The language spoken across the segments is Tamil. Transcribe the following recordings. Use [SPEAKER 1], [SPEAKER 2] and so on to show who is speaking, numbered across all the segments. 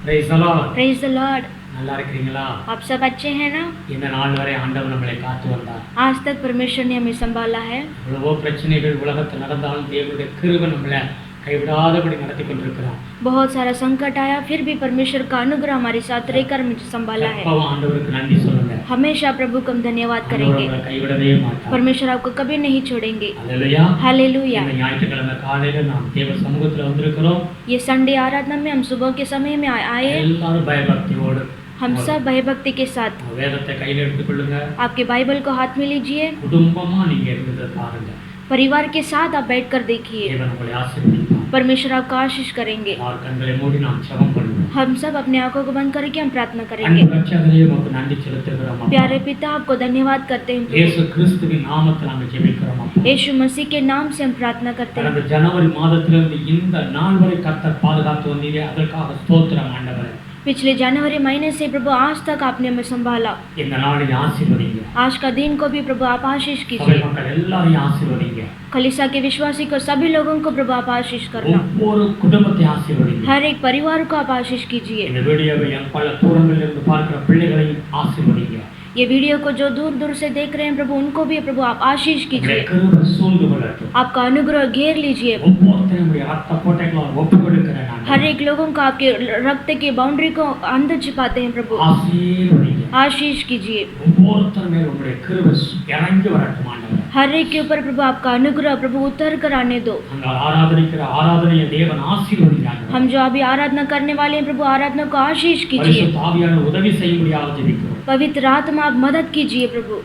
[SPEAKER 1] Praise the Lord.
[SPEAKER 2] Praise the Lord.
[SPEAKER 1] நல்லா இருக்கிறீங்களா?
[SPEAKER 2] आप सब अच्छे हैं ना?
[SPEAKER 1] இந்த நாள் வரை ஆண்டவர் நம்மளை காத்து வந்தார்.
[SPEAKER 2] आज तक परमेश्वर ने हमें संभाला है.
[SPEAKER 1] எவ்வளவோ பிரச்சனைகள் உலகத்தில் நடந்தாலும் தேவனுடைய கிருபை நம்மளை கைவிடாதபடி நடத்தி கொண்டிருக்கிறார்.
[SPEAKER 2] बहुत सारा संकट आया फिर भी परमेश्वर का अनुग्रह हमारे साथ रहकर मुझे संभाला है.
[SPEAKER 1] ஆண்டவருக்கு नंदी சொல்லுங்க.
[SPEAKER 2] हमेशा प्रभु को हम धन्यवाद करेंगे.
[SPEAKER 1] கைவிடவே மாட்டார்.
[SPEAKER 2] परमेश्वर आपको कभी नहीं छोड़ेंगे.
[SPEAKER 1] हालेलुया.
[SPEAKER 2] हालेलुया.
[SPEAKER 1] இந்த ஞாயிற்றுக்கிழமை காலையில நாம் தேவ சமூகத்தில் வந்திருக்கிறோம்.
[SPEAKER 2] ये संडे आराधना में हम सुबह के समय में आए.
[SPEAKER 1] எல்லாரும் பயபக்தியோடு
[SPEAKER 2] हम सब भयभक्ति के साथ
[SPEAKER 1] வேதத்தை கையில் எடுத்துக்கொள்ளுங்க.
[SPEAKER 2] आपके बाइबल को हाथ में लीजिए.
[SPEAKER 1] குடும்பமா நீங்க இருந்ததை பாருங்க.
[SPEAKER 2] परिवार के साथ आप बैठकर देखिए.
[SPEAKER 1] தேவன் உங்களை ஆசீர்வதிப்பார்.
[SPEAKER 2] परमेश्वर आपका आशीष करेंगे.
[SPEAKER 1] और கண்களை மூடி நாம் ஜெபம் பண்ணுவோம்.
[SPEAKER 2] हम सब अपने आंखों को बंद करके हम प्रार्थना करेंगे.
[SPEAKER 1] அன்பு ரட்சகரே உமக்கு நன்றி செலுத்துகிறோம்.
[SPEAKER 2] प्यारे पिता आपको धन्यवाद करते हैं.
[SPEAKER 1] இயேசு கிறிஸ்துவின் நாமத்தில் நாங்கள் ஜெபிக்கிறோம்.
[SPEAKER 2] यीशु मसीह के नाम से हम प्रार्थना करते हैं.
[SPEAKER 1] கடந்த ஜனவரி மாதத்திலிருந்து இந்த நாள் வரை கர்த்தர் பாதுகாத்து வந்தீரே அதற்காக ஸ்தோத்திரம் ஆண்டவரே.
[SPEAKER 2] पिछले जनवरी महीने से प्रभु आज तक आपने हमें संभाला.
[SPEAKER 1] இந்த நாளை ஆசீர்வதிங்க.
[SPEAKER 2] आज का दिन को भी प्रभु आप आशीष
[SPEAKER 1] சபை
[SPEAKER 2] कीजिए.
[SPEAKER 1] மக்கள் எல்லாரையும் ஆசீர்வதிங்க.
[SPEAKER 2] कलीसिया के विश्वासी को सभी लोगों को प्रभु आप आशीष करना.
[SPEAKER 1] ஒவ்வொரு குடும்பத்தை ஆசீர்வதிங்க.
[SPEAKER 2] हर एक परिवार को आप आशीष कीजिए.
[SPEAKER 1] இந்த வீடியோவை பல தூரங்களில் இருந்து பார்க்கிற பிள்ளைகளையும் ஆசீர்வதிங்க.
[SPEAKER 2] ये वीडियो को जो दूर दूर से देख रहे हैं प्रभु उनको भी प्रभु आप आशीष कीजिए.
[SPEAKER 1] கிருபை சூழ்ந்து கொள்ளட்டும்.
[SPEAKER 2] आपका अनुग्रह घेर लीजिए.
[SPEAKER 1] ஒவ்வொருத்தரையும் ரத்த கோட்டைகளால் ஒப்புக் கொடுக்கிறேன் நான்.
[SPEAKER 2] हर एक लोगों को आपके रक्त की बाउंड्री को अंदर छिपाते हैं प्रभु.
[SPEAKER 1] ஆசீர்வதிங்க.
[SPEAKER 2] आशीष कीजिए.
[SPEAKER 1] ஒவ்வொருத்தர் மேல் உங்களுடைய கிருபை இறங்கி வரட்டும் ஆண்டவரே.
[SPEAKER 2] हर एक के ऊपर प्रभु आपका अनुग्रह प्रभु उतर कर आने दो.
[SPEAKER 1] நாங்கள் ஆராதனைக்கிற ஆராதனையை தேவன் ஆசீர்வதிக்கிறார்.
[SPEAKER 2] हम जो अभी आराधना करने वाले हैं प्रभु आराधना को आशीष कीजिए.
[SPEAKER 1] பரிசுத்த ஆவியானவர் உதவி செய்யும்படியாக ஜெபிக்கிறோம்.
[SPEAKER 2] पवित्र आत्मा आप मदद कीजिए प्रभु.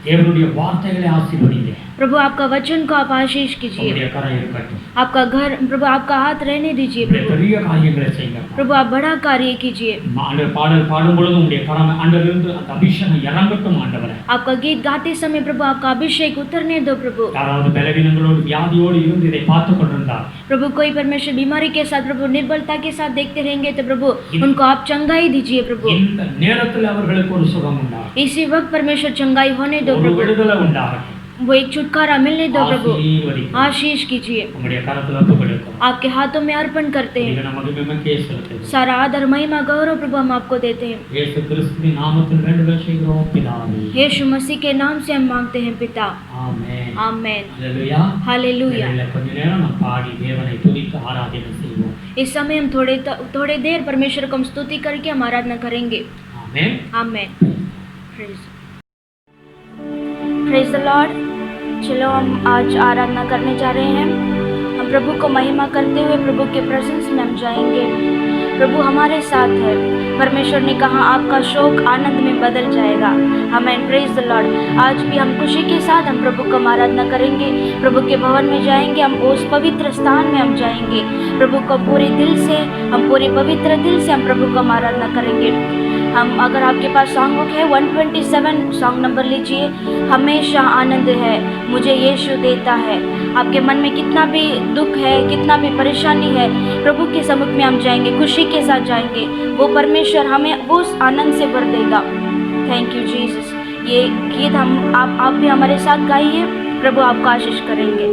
[SPEAKER 1] தேவனுடைய வார்த்தைகளை ஆசீர்வதிங்க.
[SPEAKER 2] प्रभु आपका वचन को आप आशीष कीजिए.
[SPEAKER 1] உங்களுடைய கரம் இருக்கட்டும்.
[SPEAKER 2] आपका घर प्रभु आपका हाथ रहने दीजिए
[SPEAKER 1] உங்களுடைய
[SPEAKER 2] प्रभु.
[SPEAKER 1] பெரிய காரியங்களை செய்யுங்க.
[SPEAKER 2] प्रभु आप बड़ा कार्य कीजिए.
[SPEAKER 1] ஆண்டவர் பாடல் பாடும் பொழுது உங்களுடைய கரம் ஆண்டவரிலிருந்து அந்த அபிஷேகம் இறங்கட்டும் ஆண்டவரே.
[SPEAKER 2] आपका गीत गाते समय प्रभु आपका अभिषेक उतरने दो प्रभु.
[SPEAKER 1] யாராவது பலவீனங்களோடு வியாதியோடு இருந்து இதை பார்த்து கொண்டிருந்தார்
[SPEAKER 2] प्रभु कोई परमेश्वर बीमारी के साथ प्रभु निर्बलता के साथ देखते रहेंगे तो प्रभु उनको आप चंगाई दीजिए प्रभु.
[SPEAKER 1] இந்த நேரத்தில் அவர்களுக்கு ஒரு சுகம் உண்டாகும்.
[SPEAKER 2] इसी वक्त परमेश्वर चंगाई होने दो
[SPEAKER 1] ஒரு
[SPEAKER 2] प्रभु.
[SPEAKER 1] விடுதலை உண்டாகட்டும்.
[SPEAKER 2] वो एक छुटकारा मिलने दो प्रभु.
[SPEAKER 1] ஆசீர்வதிங்க.
[SPEAKER 2] आशीष कीजिए.
[SPEAKER 1] உங்களுடைய கரத்தில் ஒப்புக் கொடுக்கிறோம்.
[SPEAKER 2] आपके हाथों में अर्पण करते हैं.
[SPEAKER 1] இது நமக்கு மிகக்கே செலுத்துகிறோம்.
[SPEAKER 2] सारा आदर महिमा गौरव प्रभु हम आपको देते हैं.
[SPEAKER 1] இயேசு கிறிஸ்துவின் நாமத்தில் வேண்டுதல் செய்கிறோம் பிதாவே.
[SPEAKER 2] यीशु मसीह के नाम से हम मांगते हैं पिता.
[SPEAKER 1] ஆமென்.
[SPEAKER 2] आमेन.
[SPEAKER 1] ஹalleluya.
[SPEAKER 2] हालेलुया.
[SPEAKER 1] கொஞ்ச நேரம் நாம் பாடி தேவனை துதித்து ஆராதனை செய்வோம்.
[SPEAKER 2] इस समय हम थोड़े देर परमेश्वर को हम स्तुति करके हम आराधना करेंगे.
[SPEAKER 1] Amen.
[SPEAKER 2] Amen. Praise the Lord. चलो हम आज आराधना करने जा रहे हैं. हम प्रभु को महिमा करते हुए प्रभु के प्रेजेंस में हम जाएंगे. प्रभु हमारे साथ है. परमेश्वर ने कहा आपका शोक आनंद में बदल जाएगा. आमेन. Praise the Lord. आज भी हम खुशी के साथ हम प्रभु को आराधना करेंगे. प्रभु के भवन में जाएंगे. हम उस पवित्र स्थान में हम जाएंगे. प्रभु को पूरे दिल से हम पूरे पवित्र दिल से हम प्रभु को आराधना करेंगे. हम अगर आपके पास सॉन्ग बुक है 127 सॉन्ग नंबर लीजिए. हमेशा आनंद है मुझे यीशु देता है. आपके मन में कितना भी दुख है कितना भी परेशानी है प्रभु के सम्मुख में हम जाएंगे. खुशी के साथ जाएंगे. वो परमेश्वर हमें उस आनंद से भर देगा. Thank you Jesus. ये गीत हम आप भी हमारे साथ गाइए. प्रभु आपको आशीष करेंगे.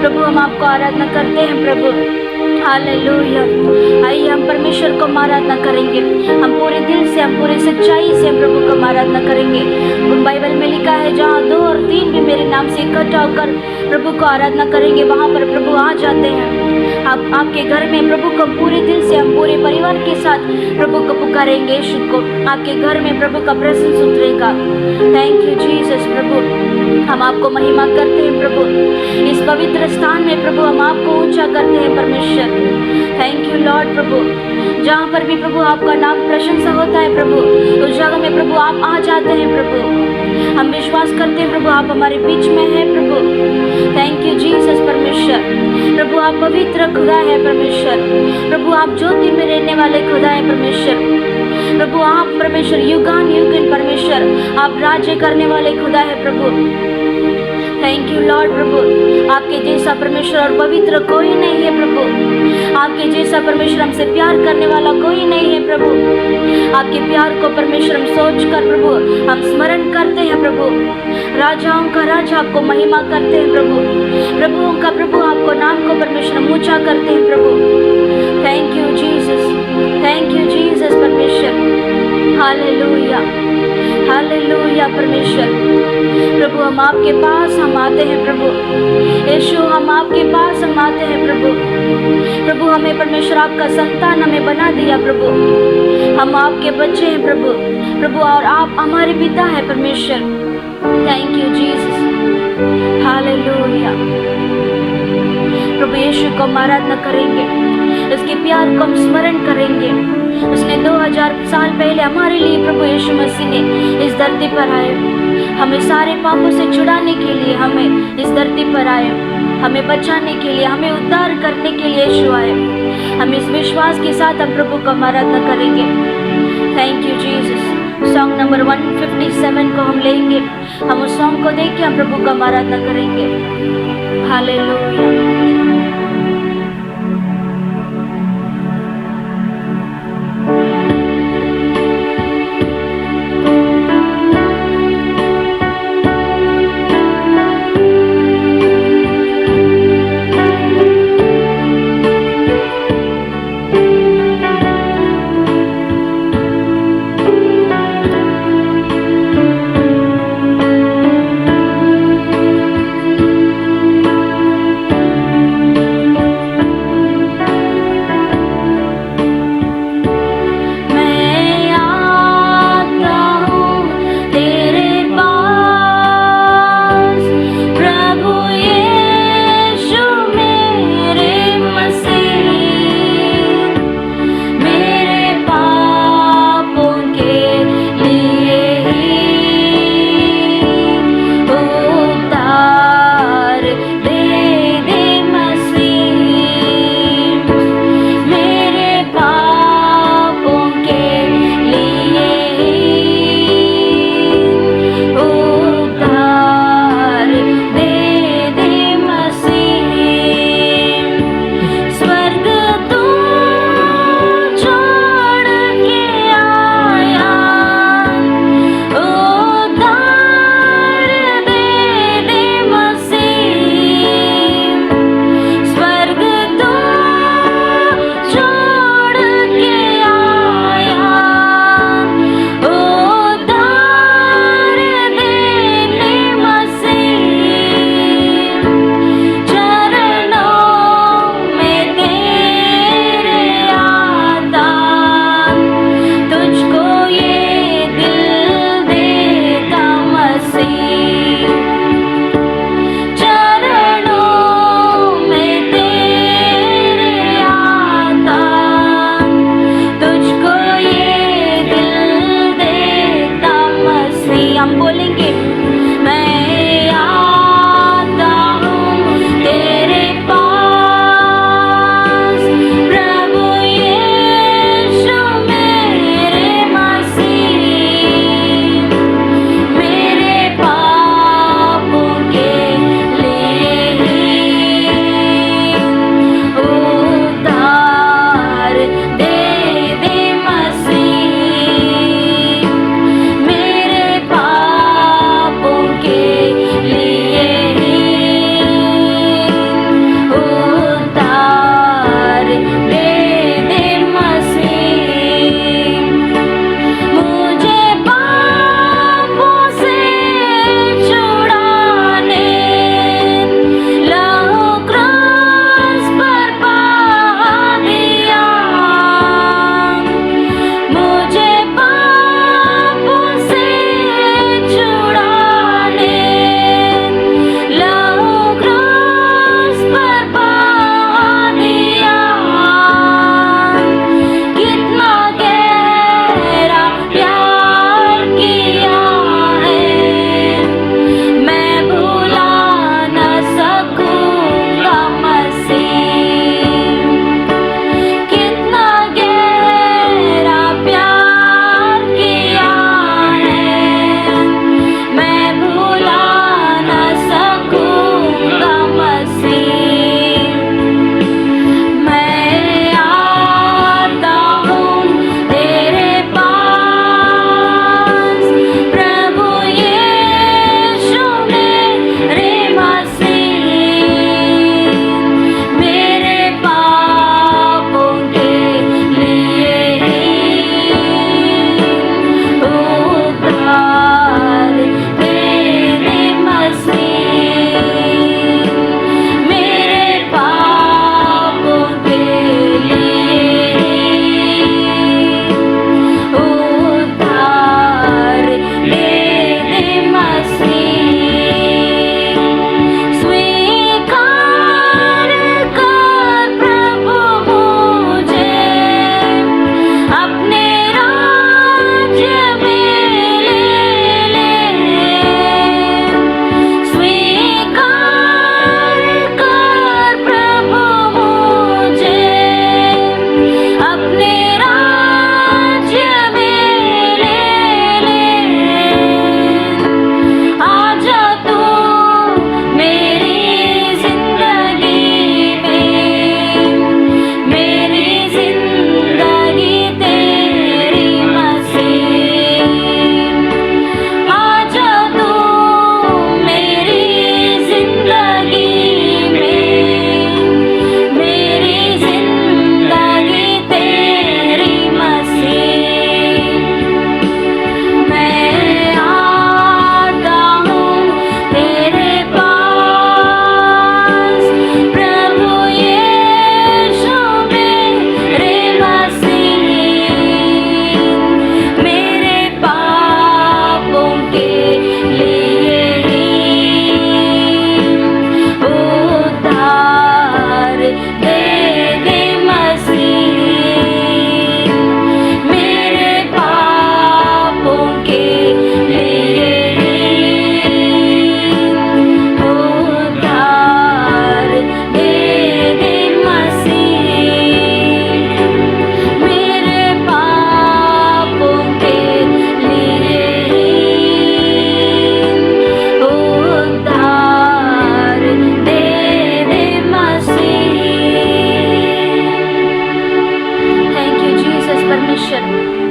[SPEAKER 2] प्रभु हम आपको आराधना करते हैं प्रभु। हालेलुया। आइए हम परमेश्वर को आराधना करेंगे, हम पूरे दिल से, हम पूरी सच्चाई से प्रभु को आराधना करेंगे। बाइबल में लिखा है जहाँ 2 और 3 भी मेरे नाम से इकट्ठा होकर प्रभु को आराधना करेंगे वहाँ पर प्रभु आ जाते हैं। आप आपके घर में प्रभु को पूरे दिल से, हम पूरे परिवार के साथ प्रभु को पुकारेंगे। यीशु को आपके घर में प्रभु का प्रेजेंस उतरेगा। Thank you Jesus. प्रभु हम आपको महिमा करते हैं प्रभु, इस पवित्र स्थान में प्रभु हम आपको ऊंचा करते हैं परमेश्वर। Thank you Lord. प्रभु जहाँ पर भी प्रभु आपका नाम प्रशंसा होता है प्रभु, उस जगह में प्रभु आप आ जाते हैं प्रभु। हम विश्वास करते हैं प्रभु आप हमारे बीच में हैं प्रभु। थैंक यू जीसस परमेश्वर। प्रभु आप पवित्र खुदा है परमेश्वर। प्रभु आप ज्योति में रहने वाले खुदा है परमेश्वर। प्रभु आप परमेश्वर युगान युगन परमेश्वर, आप राज्य करने वाले खुदा है प्रभु। Thank you Lord. प्रभु आपके जैसा परमेश्वर और पवित्र कोई नहीं है प्रभु। आपके जैसा परमेश्वर हमसे प्यार करने वाला कोई नहीं है प्रभु। आपके प्यार को परमेश्वर हम सोच कर प्रभु हम स्मरण करते हैं प्रभु। राजाओं का राजा आपको महिमा करते हैं प्रभु। प्रभुओं का प्रभु आपको नाम को परमेश्वर हम ऊंचा करते हैं प्रभु। Thank you Jesus. Thank you Jesus परमेश्वर। हालेलुया। हालेलुया परमेश्वर। प्रभु हम आपके पास हम आते हैं प्रभु। यीशु हम आपके पास हम आते हैं प्रभु। प्रभु हमें परमेश्वर आपका संतान हमें बना दिया प्रभु। हम आपके बच्चे हैं प्रभु। प्रभु और आप हमारे पिता है परमेश्वर। Thank you Jesus. हालेलुया। प्रभु यीशु को हम आराधना करेंगे, उसके प्यार को हम स्मरण करेंगे। उसने 2000 साल पहले हमारे लिए प्रभु यीशु मसीह ने इस धरती पर आए, हमें सारे पापों से छुड़ाने के लिए हमें इस धरती पर आए, हमें बचाने के लिए, हमें उद्धार करने के लिए यीशु आए। हम इस विश्वास के साथ हम प्रभु को आराधना करेंगे। Thank you Jesus. Song number 157 को हम लेंगे, हम उस सॉन्ग को देख के हम प्रभु को आराधना करेंगे। हालेलुया।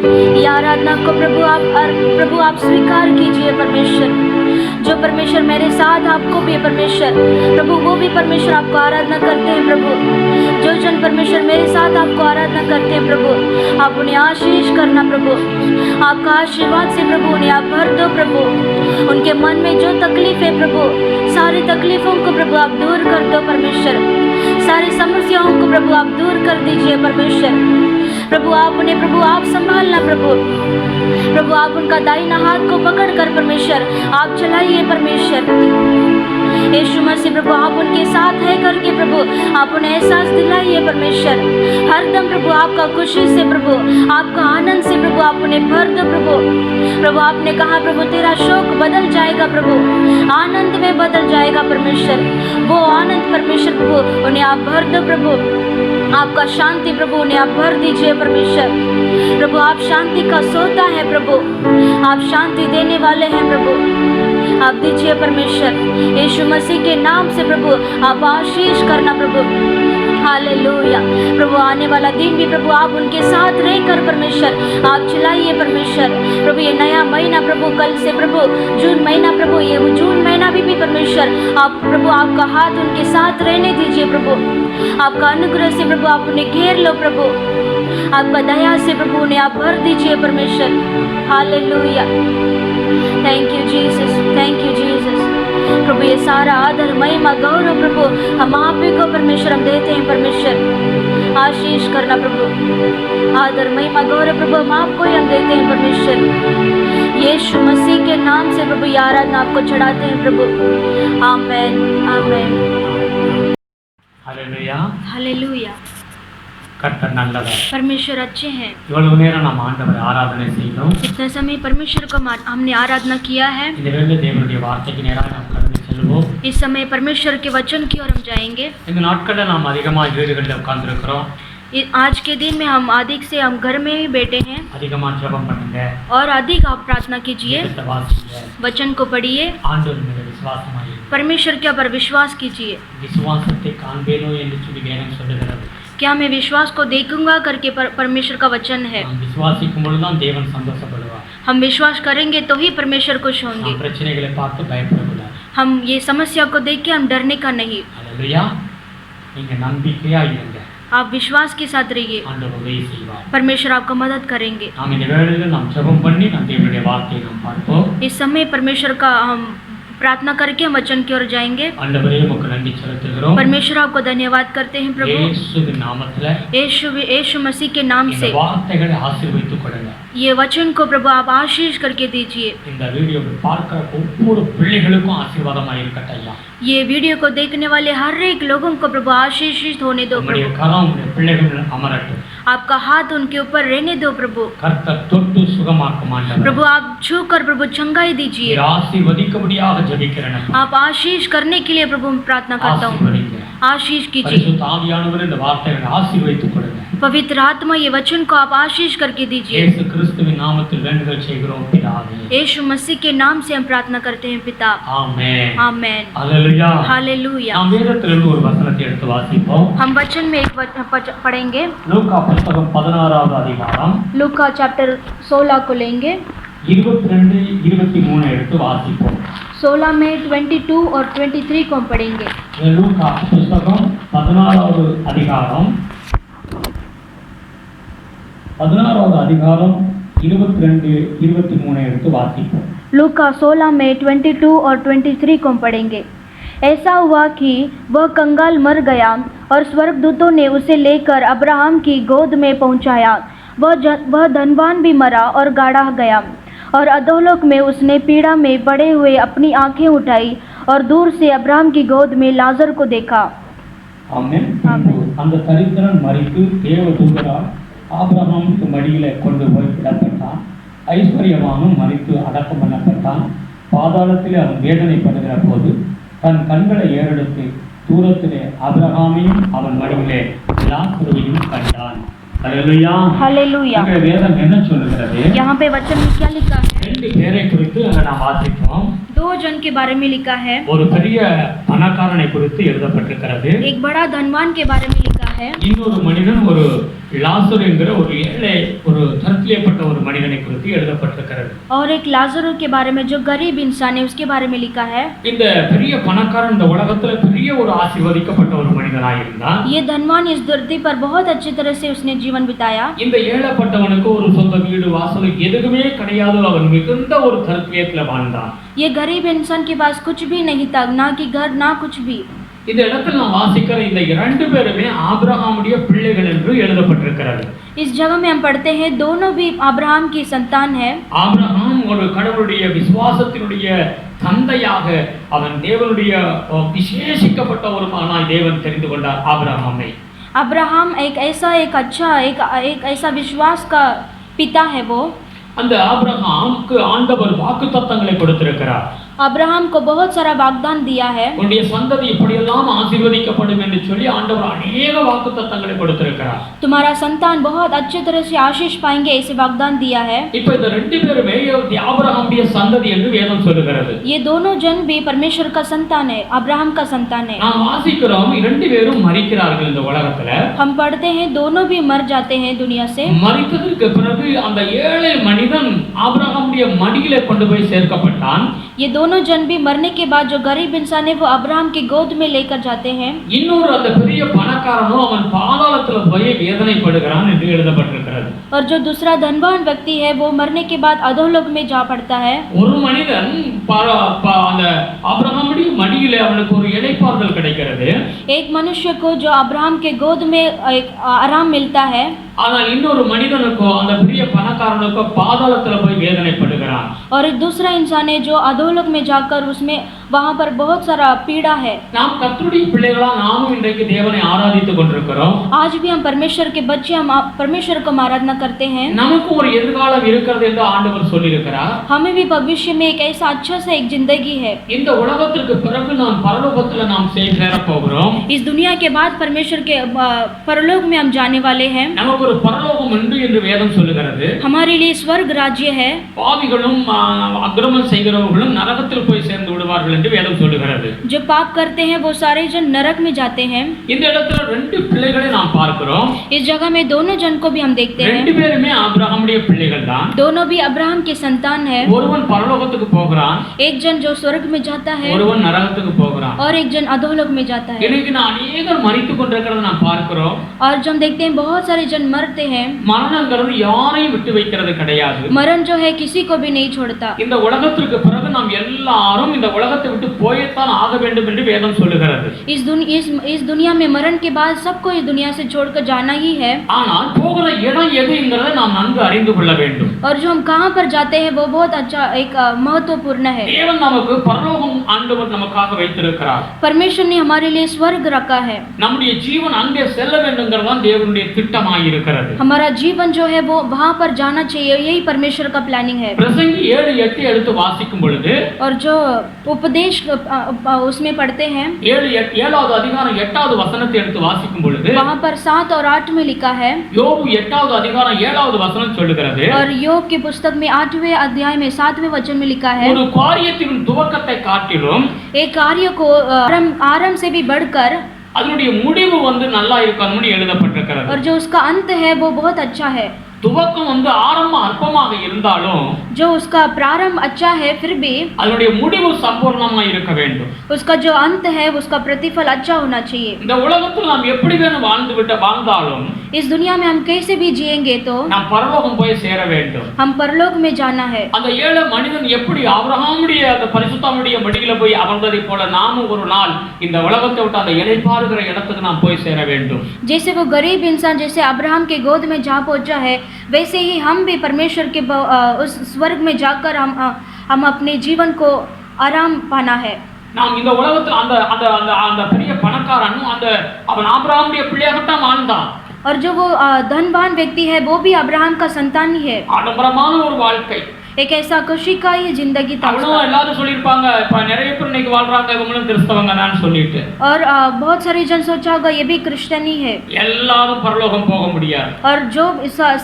[SPEAKER 2] ये आराधना को प्रभु आप स्वीकार कीजिए परमेश्वर। जो परमेश्वर मेरे साथ आपको भी परमेश्वर प्रभु वो भी परमेश्वर आपको आराधना करते हैं प्रभु। जो जन परमेश्वर मेरे साथ आपको आराधना करते हैं प्रभु, आप उन्हें आशीष करना प्रभु। आपका आशीर्वाद से प्रभु उन्हें आप भर दो प्रभु। उनके मन में जो तकलीफ है प्रभु, सारी तकलीफों को प्रभु आप दूर कर दो परमेश्वर। सारी समस्याओं को प्रभु आप दूर कर दीजिए परमेश्वर। प्रभु आप उन्हें प्रभु आप संभालना प्रभु आप उनका दाहिना हाथ को पकड़ कर परमेश्वर आप चलाइए परमेश्वर। यीशु मसीह प्रभु आप उनके साथ है करके प्रभु आप उन्हें एहसास दिलाइए परमेश्वर। हरदम प्रभु आपका खुशी से प्रभु आपका आनंद से प्रभु आप उन्हें भर दो प्रभु आपने कहा प्रभु तेरा शोक बदल जाएगा प्रभु, आनंद में बदल जाएगा परमेश्वर। वो आनंद परमेश्वर प्रभु उन्हें आप भर दो प्रभु। आपका शांति प्रभु उन्हें आप भर दीजिए परमेश्वर। प्रभु आप शांति का सोता है प्रभु, आप शांति देने वाले हैं प्रभु, आप दीजिए परमेश्वर। यीशु मसीह के नाम से प्रभु आप आशीष करना प्रभु। हालेलुया। प्रभु आने वाला दिन भी प्रभु आप उनके साथ रहकर परमेश्वर आप चलाइए परमेश्वर। प्रभु ये नया महीना प्रभु कल से प्रभु जून महीना प्रभु ये जून महीना भी परमेश्वर आप प्रभु आपका हाथ उनके साथ रहने दीजिए प्रभु। आपका अनुग्रह से प्रभु आप उन्हें घेर लो प्रभु। आपका दया से प्रभु उन्हें आप भर दीजिए परमेश्वर। Hallelujah. Thank you Jesus, thank you Jesus. प्रभु ये सारा आदर महिमा गौरव प्रभु हम आप ही को परमेश्वर हम देते हैं परमेश्वर। आशीष करना प्रभु, आदर महिमा गौरव प्रभु हम आपको ही हम देते हैं परमेश्वर। यीशु मसीह के नाम से प्रभु ये आराधना आपको चढ़ाते हैं प्रभु। आमेन आमेन।
[SPEAKER 1] Hallelujah
[SPEAKER 2] hallelujah.
[SPEAKER 1] கர்த்தர் நல்லவர்.
[SPEAKER 2] परमेश्वर अच्छे हैं।
[SPEAKER 1] இவ்வளவு நேரம் நாம் ஆண்டவரை ஆராதனை செய்தோம்.
[SPEAKER 2] इतने समय परमेश्वर को हमने आराधना किया है।
[SPEAKER 1] இந்த வேளையில் தேவனுடைய வார்த்தைக்கு நேராக நாம் கடந்து செல்வோம்.
[SPEAKER 2] इस समय परमेश्वर के वचन की ओर हम जाएंगे।
[SPEAKER 1] இந்த நாட்களில் நாம் அதிகமாக வீடுகளில் உட்கார்ந்திருக்கிறோம்.
[SPEAKER 2] आज के दिन में हम अधिक से हम घर में ही बैठे हैं।
[SPEAKER 1] அதிகமாக ஜெபம் பண்ணுங்க
[SPEAKER 2] और अधिक आप प्रार्थना कीजिए, वचन को पढ़िए,
[SPEAKER 1] ஆண்டவர் மீது விசுவாசமாய்
[SPEAKER 2] परमेश्वर के ऊपर विश्वास कीजिए।
[SPEAKER 1] விசுவாசத்தை காண்பேனோ என்று சொல்லி வேதம் சொல்லுகிறது.
[SPEAKER 2] क्या मैं विश्वास को देखूंगा करके परमेश्वर का वचन है।
[SPEAKER 1] நாம் விசுவாசிக்கும் பொழுதுதான் தேவன் சந்தோஷப்படுவார்.
[SPEAKER 2] हम विश्वास करेंगे तो ही परमेश्वर खुश होंगे।
[SPEAKER 1] பிரச்சனைகளை பார்த்து பயப்படக்கூடாது.
[SPEAKER 2] हम ये समस्या को देख के हम डरने का नहीं।
[SPEAKER 1] हालेलुया। நீங்க நம்பிக்கையா இருங்க,
[SPEAKER 2] आप विश्वास के साथ रहिए,
[SPEAKER 1] ஆண்டவர் உதவி செய்வார்,
[SPEAKER 2] परमेश्वर आपको मदद करेंगे।
[SPEAKER 1] நாம் இந்த வேளையில் நாம் ஜெபம் பண்ணி நாம் தேவனுடைய வார்த்தையை நாம் பார்ப்போம்.
[SPEAKER 2] इस समय परमेश्वर का हम प्रार्थना करके हम वचन की ओर जाएंगे।
[SPEAKER 1] ஆண்டவரே உமக்கு நன்றி செலுத்துகிறோம்.
[SPEAKER 2] परमेश्वर आपको धन्यवाद करते हैं प्रभु।
[SPEAKER 1] இயேசுவின் நாமத்திலே
[SPEAKER 2] यीशु मसीह के नाम से
[SPEAKER 1] இந்த வார்த்தைகளை ஆசீர்வதித்துக் கொடுங்க.
[SPEAKER 2] ये वचन को प्रभु आप आशीष करके दीजिए।
[SPEAKER 1] இந்த வீடியோவை பார்க்கிற ஒவ்வொரு பிள்ளைகளுக்கும் ஆசீர்வாதமாக இருக்கட்டும் ஐயா.
[SPEAKER 2] ये वीडियो को देखने वाले हर एक लोगों को प्रभु आशीषित होने दो
[SPEAKER 1] உம்முடைய
[SPEAKER 2] प्रभु।
[SPEAKER 1] கரம் உம்முடைய பிள்ளைகள் அமரட்டும்.
[SPEAKER 2] आपका हाथ उनके ऊपर रहने दो प्रभु।
[SPEAKER 1] கர்த்தர் தொட்டு சுகமாக்கும் ஆண்டவர்.
[SPEAKER 2] प्रभु आप छू कर प्रभु चंगाई दीजिए।
[SPEAKER 1] நீர் ஆசீர்வதிக்கும்படியாக ஜெபிக்கிறேன்.
[SPEAKER 2] आप आशीष करने के लिए प्रभु मैं प्रार्थना करता हूँ। आशीष कीजिए।
[SPEAKER 1] பரிசுத்த ஆவியானவர் இந்த வார்த்தைகளை ஆசீர்வதித்துக் கொடுங்க.
[SPEAKER 2] पवित्र आत्मा ये वचन को आप आशीष करके दीजिए।
[SPEAKER 1] இயேசு கிறிஸ்துவின் நாமத்தில் வேண்டுதல் செய்கிறோம் பிதாவே.
[SPEAKER 2] यीशु मसीह के नाम से हम प्रार्थना करते हैं पिता।
[SPEAKER 1] ஆமென்
[SPEAKER 2] आमेन।
[SPEAKER 1] हालेलुया।
[SPEAKER 2] हालेलुया।
[SPEAKER 1] நாம் வேதத்திலிருந்து ஒரு வசனத்தை எடுத்து வாசிப்போம்.
[SPEAKER 2] हम वचन में एक पढ़ेंगे।
[SPEAKER 1] லூக்கா புத்தகம் 16வது அதிகாரம்
[SPEAKER 2] लूका चैप्टर 16 को लेंगे।
[SPEAKER 1] 22 23 எடுத்து வாசிப்போம்.
[SPEAKER 2] 16 में 22 और 23 को हम पढ़ेंगे।
[SPEAKER 1] லூக்கா புத்தகம் 16வது அதிகாரம் 22 23 எடுத்து வாசிப்போம்.
[SPEAKER 2] लूका 16 में 22 और 23 को हम पढ़ेंगे। ऐसा हुआ कि वह कंगाल मर गया और स्वर्गदूतों ने उसे लेकर अब्राहम की गोद में पहुंचाया। वह धनवान भी मरा और गाड़ा गया और अधोलोक में उसने पीड़ा में पड़े हुए अपनी आंखें उठाई और दूर से अब्राहम की गोद में लाजर को देखा।
[SPEAKER 1] ஆமென். அந்த தரித்திரன் மரித்து தேவதூதரால் ஆபிரகாமுக்கு மடியிலே கொண்டு போய் விடப்பட்டான். ஐஸ்வர்யவானும் மரித்து அடக்கம் பண்ணப்பட்டான். பாதாளத்திலே அவன் வேதனைப்படுகிற போது தன் கண்களை ஏறெடுத்து தூரத்திலே ஆபிரகாமையும் அவன் மடியிலே லாசருவையும் கண்டான். हालेलुया।
[SPEAKER 2] हालेलुया।
[SPEAKER 1] வேதம் என்ன சொல்லுகிறது?
[SPEAKER 2] यहाँ पे वचन में क्या लिखा है?
[SPEAKER 1] ரெண்டு பேரை குறித்து அங்க நாம் வாசிப்போம்.
[SPEAKER 2] दो जन के बारे में लिखा है।
[SPEAKER 1] ஒரு பெரிய பணக்காரனை குறித்து எழுதப்பட்டிருக்கிறது.
[SPEAKER 2] एक बड़ा धनवान के बारे में लिखा है। है।
[SPEAKER 1] இன்னொரு மனிதன் ஒரு லாசரு என்கிற ஒரு ஏழை ஒரு தரித்திரப்பட்ட ஒரு மனிதனை குறித்து எழுதப்பட்டிருக்கிறது.
[SPEAKER 2] और एक लाजरू के बारे में जो गरीब इंसान है उसके बारे में लिखा है।
[SPEAKER 1] இந்த பெரிய பணக்காரன் இந்த உலகத்துல பெரிய ஒரு ஆசீர்வதிக்கப்பட்ட ஒரு மனிதனாய் இருந்தான்.
[SPEAKER 2] ये धनवान इस धरती पर बहुत अच्छी तरह से उसने जीवन बिताया।
[SPEAKER 1] இந்த ஏழைப்பட்டவனுக்கு ஒரு சொந்த வீடு வாசல் எதுவுமே கிடையாது. அவன் மிகுந்த ஒரு தரித்திரத்துல வாழ்ந்தான்.
[SPEAKER 2] ये गरीब इंसान के पास कुछ भी नहीं था, ना कि घर ना कुछ भी।
[SPEAKER 1] இந்த இடத்துல நாம் வாசிக்கிற இந்த இரண்டு பேருமே ஆபிரகாமுடைய பிள்ளைகள் என்று எழுதப்பட்டிருக்கிறது.
[SPEAKER 2] इस जगह में हम पढ़ते हैं दोनों भी अब्राहम की संतान है।
[SPEAKER 1] ஆபிரகாம் ஒரு கடவுளுடைய விசுவாசத்தினுடைய தந்தையாக அவன் தேவனுடைய விசேஷிக்கப்பட்ட ஒரு மகனாய் தேவன் தெரிந்து கொண்டார் ஆபிரகாமை.
[SPEAKER 2] अब्राहम एक ऐसा विश्वास का पिता है वो।
[SPEAKER 1] அந்த ஆபிரகாமுக்கு ஆண்டவர் வாக்குத்தத்தங்களை கொடுத்திருக்கிறார்.
[SPEAKER 2] अब्राहम को बहुत सारा वाग्दान दिया है।
[SPEAKER 1] உன்னுடைய சந்ததி இப்படியெல்லாம் ஆசீர்வதிக்கப்படும் என்று சொல்லி ஆண்டவர் अनेक வாக்குத்தத்தங்களை கொடுத்திருக்கிறார்.
[SPEAKER 2] तुम्हारा संतान बहुत अच्छे तरह से आशीष पाएंगे ऐसे वाग्दान दिया है।
[SPEAKER 1] இப்போ இந்த ரெண்டு பேருமே ஆபிரகாமுடைய சந்ததி என்று வேதம் சொல்லுகிறது.
[SPEAKER 2] ये दोनों जन भी परमेश्वर का संतान है, अब्राहम का संतान है।
[SPEAKER 1] நாம் வாசிக்கிறோம் இரண்டு பேரும் மரிக்கிறார்கள் இந்த உலகத்துல.
[SPEAKER 2] हम पढ़ते हैं दोनों भी मर जाते हैं दुनिया से।
[SPEAKER 1] மரித்ததற்கு பிறகு அந்த ஏழை மனிதன் ஆபிரகாமுடைய மடியிலே கொண்டு போய் சேர்க்கப்பட்டான்.
[SPEAKER 2] ये दोनों जन भी मरने के बाद जो गरीब इंसान है वो अब्राहम की गोद में लेकर जाते हैं।
[SPEAKER 1] இன்னொரு அந்த பெரிய பணக்காரனோ அவன் பாதாளத்துல போய் வேதனைப்படுகிறான் என்று எழுதப்பட்டிருக்கிறது.
[SPEAKER 2] और जो दूसरा धनवान व्यक्ति है वो मरने के बाद अधोलोक में जा पड़ता है।
[SPEAKER 1] ஒரு மனிதன் அந்த ஆபிரகாமுடைய மடியிலே அவனுக்கு ஒரு இளைப்பாறுதல் கிடைக்கிறது.
[SPEAKER 2] एक मनुष्य को जो अब्राहम के गोद में एक आराम मिलता है।
[SPEAKER 1] ஆனால் இன்னொரு மனிதனுக்கோ அந்த பெரிய பணக்காரனுக்கோ பாதாளத்துல போய் வேதனைப்படுகிறான்.
[SPEAKER 2] और एक दूसरा इंसान है जो अधोलोक में जाकर उसमें वहां पर बहुत सारा पीड़ा है।
[SPEAKER 1] நாம் கர்த்தருடைய பிள்ளைகளா நாமும் இன்றைக்கு தேவனை ஆராதித்துக் கொண்டிருக்கிறோம்.
[SPEAKER 2] आज भी हम परमेश्वर के बच्चे, हम परमेश्वर को आराधना करते हैं।
[SPEAKER 1] நமக்கு ஒரு எதிர்காலம் இருக்கிறது என்று ஆண்டவர் சொல்லியிருக்கிறார்.
[SPEAKER 2] हमें भी भविष्य में एक ऐसा अच्छा से एक जिंदगी है।
[SPEAKER 1] இந்த உலகத்திற்கு பிறகு நாம் பரலோகத்துல நாம் சேர போகிறோம்.
[SPEAKER 2] इस दुनिया के बाद परमेश्वर के परलोक में हम जाने वाले हैं।
[SPEAKER 1] நமக்கு ஒரு பரலோகம் உண்டு என்று வேதம் சொல்லுகிறது.
[SPEAKER 2] हमारे लिए स्वर्ग राज्य है।
[SPEAKER 1] பாவிகளும் அக்கிரமம் செய்கிறவர்களும் நரகத்தில் போய் சேர்ந்து விடுவார்கள் என்று வேதம் சொல்லுகிறது.
[SPEAKER 2] जो पाप करते हैं वो सारे जन नरक में जाते हैं।
[SPEAKER 1] இந்த இடத்துல ரெண்டு பிள்ளைகளை நாம் பார்க்கிறோம்.
[SPEAKER 2] इस जगह में दोनों जन को भी हम देखते हैं।
[SPEAKER 1] ரெண்டு பேருமே ஆபிரகாமுடைய பிள்ளைகள் தான்.
[SPEAKER 2] दोनों भी अब्राहम के संतान है।
[SPEAKER 1] ஒருவன் பரலோகத்துக்கு போகிறான்,
[SPEAKER 2] एक जन जो स्वर्ग में जाता है,
[SPEAKER 1] ஒருவன் நரகத்துக்கு போகிறான்.
[SPEAKER 2] और एक जन अधोलोक में जाता है।
[SPEAKER 1] இன்னைக்கு நான் अनेகர் மரித்துக் கொண்டிருக்கிறதை நாம் பார்க்கிறோம்.
[SPEAKER 2] और जो हम देखते हैं बहुत सारे जन मरते हैं।
[SPEAKER 1] மரணங்கிறது யாரையும் விட்டு வைக்கிறது கிடையாது.
[SPEAKER 2] मरण जो है किसी को भी नहीं छोड़ता।
[SPEAKER 1] இந்த உலகத்திற்கு பிறகு நாம் எல்லாரும் இந்த உலகத்தை விட்டு போய்த்தான் ஆக வேண்டும் என்று வேதம் சொல்லுகிறது.
[SPEAKER 2] इस दुनिया में मरण के बाद सबको इस दुनिया से छोड़कर जाना ही है।
[SPEAKER 1] ஆனால் போகிற இடம் எதுங்கிறதை நாம் நன்கு அறிந்து கொள்ள வேண்டும்.
[SPEAKER 2] और जो हम कहां पर जाते हैं वो बहुत अच्छा एक महत्वपूर्ण है।
[SPEAKER 1] தேவன் நமக்கு பரலோகம் ஆண்டவர் நமக்காக வைத்திருக்கிறார்.
[SPEAKER 2] परमेश्वर ने हमारे लिए स्वर्ग रखा है।
[SPEAKER 1] நம்முடைய ஜீவன் அங்கே செல்ல வேண்டும்ங்கிறதான் தேவனுடைய திட்டமாய் இருக்கிறது.
[SPEAKER 2] हमारा जीवन जो है वो वहां पर जाना चाहिए, यही परमेश्वर का प्लानिंग है।
[SPEAKER 1] பிரசங்கி 7:8 எடுத்து வாசிக்கும் பொழுது
[SPEAKER 2] और जो उपदेश उसमें पढ़ते हैं
[SPEAKER 1] 7வது அதிகாரம் 8வது வசனத்தை எடுத்து வாசிக்கும் பொழுது
[SPEAKER 2] वहां पर 7 और 8 में लिखा है।
[SPEAKER 1] யோபு 8வது அதிகாரம் 7வது வசனம் சொல்லுகிறது.
[SPEAKER 2] और योग की पुस्तक में 8वें अध्याय में 7वें वचन में लिखा है,
[SPEAKER 1] ஒரு காரியத்தின் துவக்கத்தை காட்டிலும்
[SPEAKER 2] एक कार्य को आरंभ से भी बढ़कर
[SPEAKER 1] அதனுடைய முடிவு நல்லா இருக்கணும்னு எழுதப்பட்டிருக்கிறது.
[SPEAKER 2] और जो उसका अंत है वो बहुत अच्छा है।
[SPEAKER 1] துவக்கம் ஆரம்பம் அற்பமாக இருந்தாலும்
[SPEAKER 2] जो उसका प्रारंभ अच्छा है फिर भी
[SPEAKER 1] அதனுடைய முடிவு சம்பூர்ணமா இருக்க வேண்டும்.
[SPEAKER 2] उसका जो अंत है उसका प्रतिफल अच्छा होना चाहिए।
[SPEAKER 1] இந்த உலகத்தில் நாம் எப்படி வேணும் வாழ்ந்தாலும்
[SPEAKER 2] इस दुनिया में हम कैसे भी जिएंगे तो
[SPEAKER 1] நாம் பரலோகம் போய் சேர வேண்டும்.
[SPEAKER 2] हम परलोक में जाना है।
[SPEAKER 1] அந்த ஏழை மனிதன் எப்படி ஆபிரகாமுடைய அந்த பரிசுத்தமுடைய மடியில போய் அமர்ந்ததை போல நாமும் ஒரு நாள் இந்த உலகத்தை விட்டு அந்த இளைப்பாறுகிற இடத்துக்கு நாம் போய் சேர வேண்டும்.
[SPEAKER 2] जैसे वो गरीब इंसान जैसे अब्राहम के गोद में जा पहुंचा है, वैसे ही हम भी परमेश्वर के उस स्वर्ग में जाकर हम अपने जीवन को आराम पाना है।
[SPEAKER 1] நாம் இந்த உலகத்தில் அந்த அந்த அந்த அந்த பெரிய பணக்காரன் அவன் ஆபிரகாமுடைய பிள்ளையாகத்தான் வாழ்ந்தான்.
[SPEAKER 2] और जो वो धनवान व्यक्ति है वो भी अब्राहम का संतान ही है।
[SPEAKER 1] ஆடம்பரமான ஒரு வாழ்க்கை,
[SPEAKER 2] एक ऐसा खुशी का ये जिंदगी था
[SPEAKER 1] அவனும்
[SPEAKER 2] उसका।
[SPEAKER 1] எல்லாரும் சொல்லியிருப்பாங்க, இப்ப நிறைய பேர் இன்னைக்கு வாழ்றாங்க, இவங்களும் கிறிஸ்தவங்க தான் சொல்லிட்டு
[SPEAKER 2] और बहुत सारे जन सोचा होगा ये भी क्रिश्चियनी है,
[SPEAKER 1] எல்லாரும் பரலோகம் போக முடியாது।
[SPEAKER 2] और जो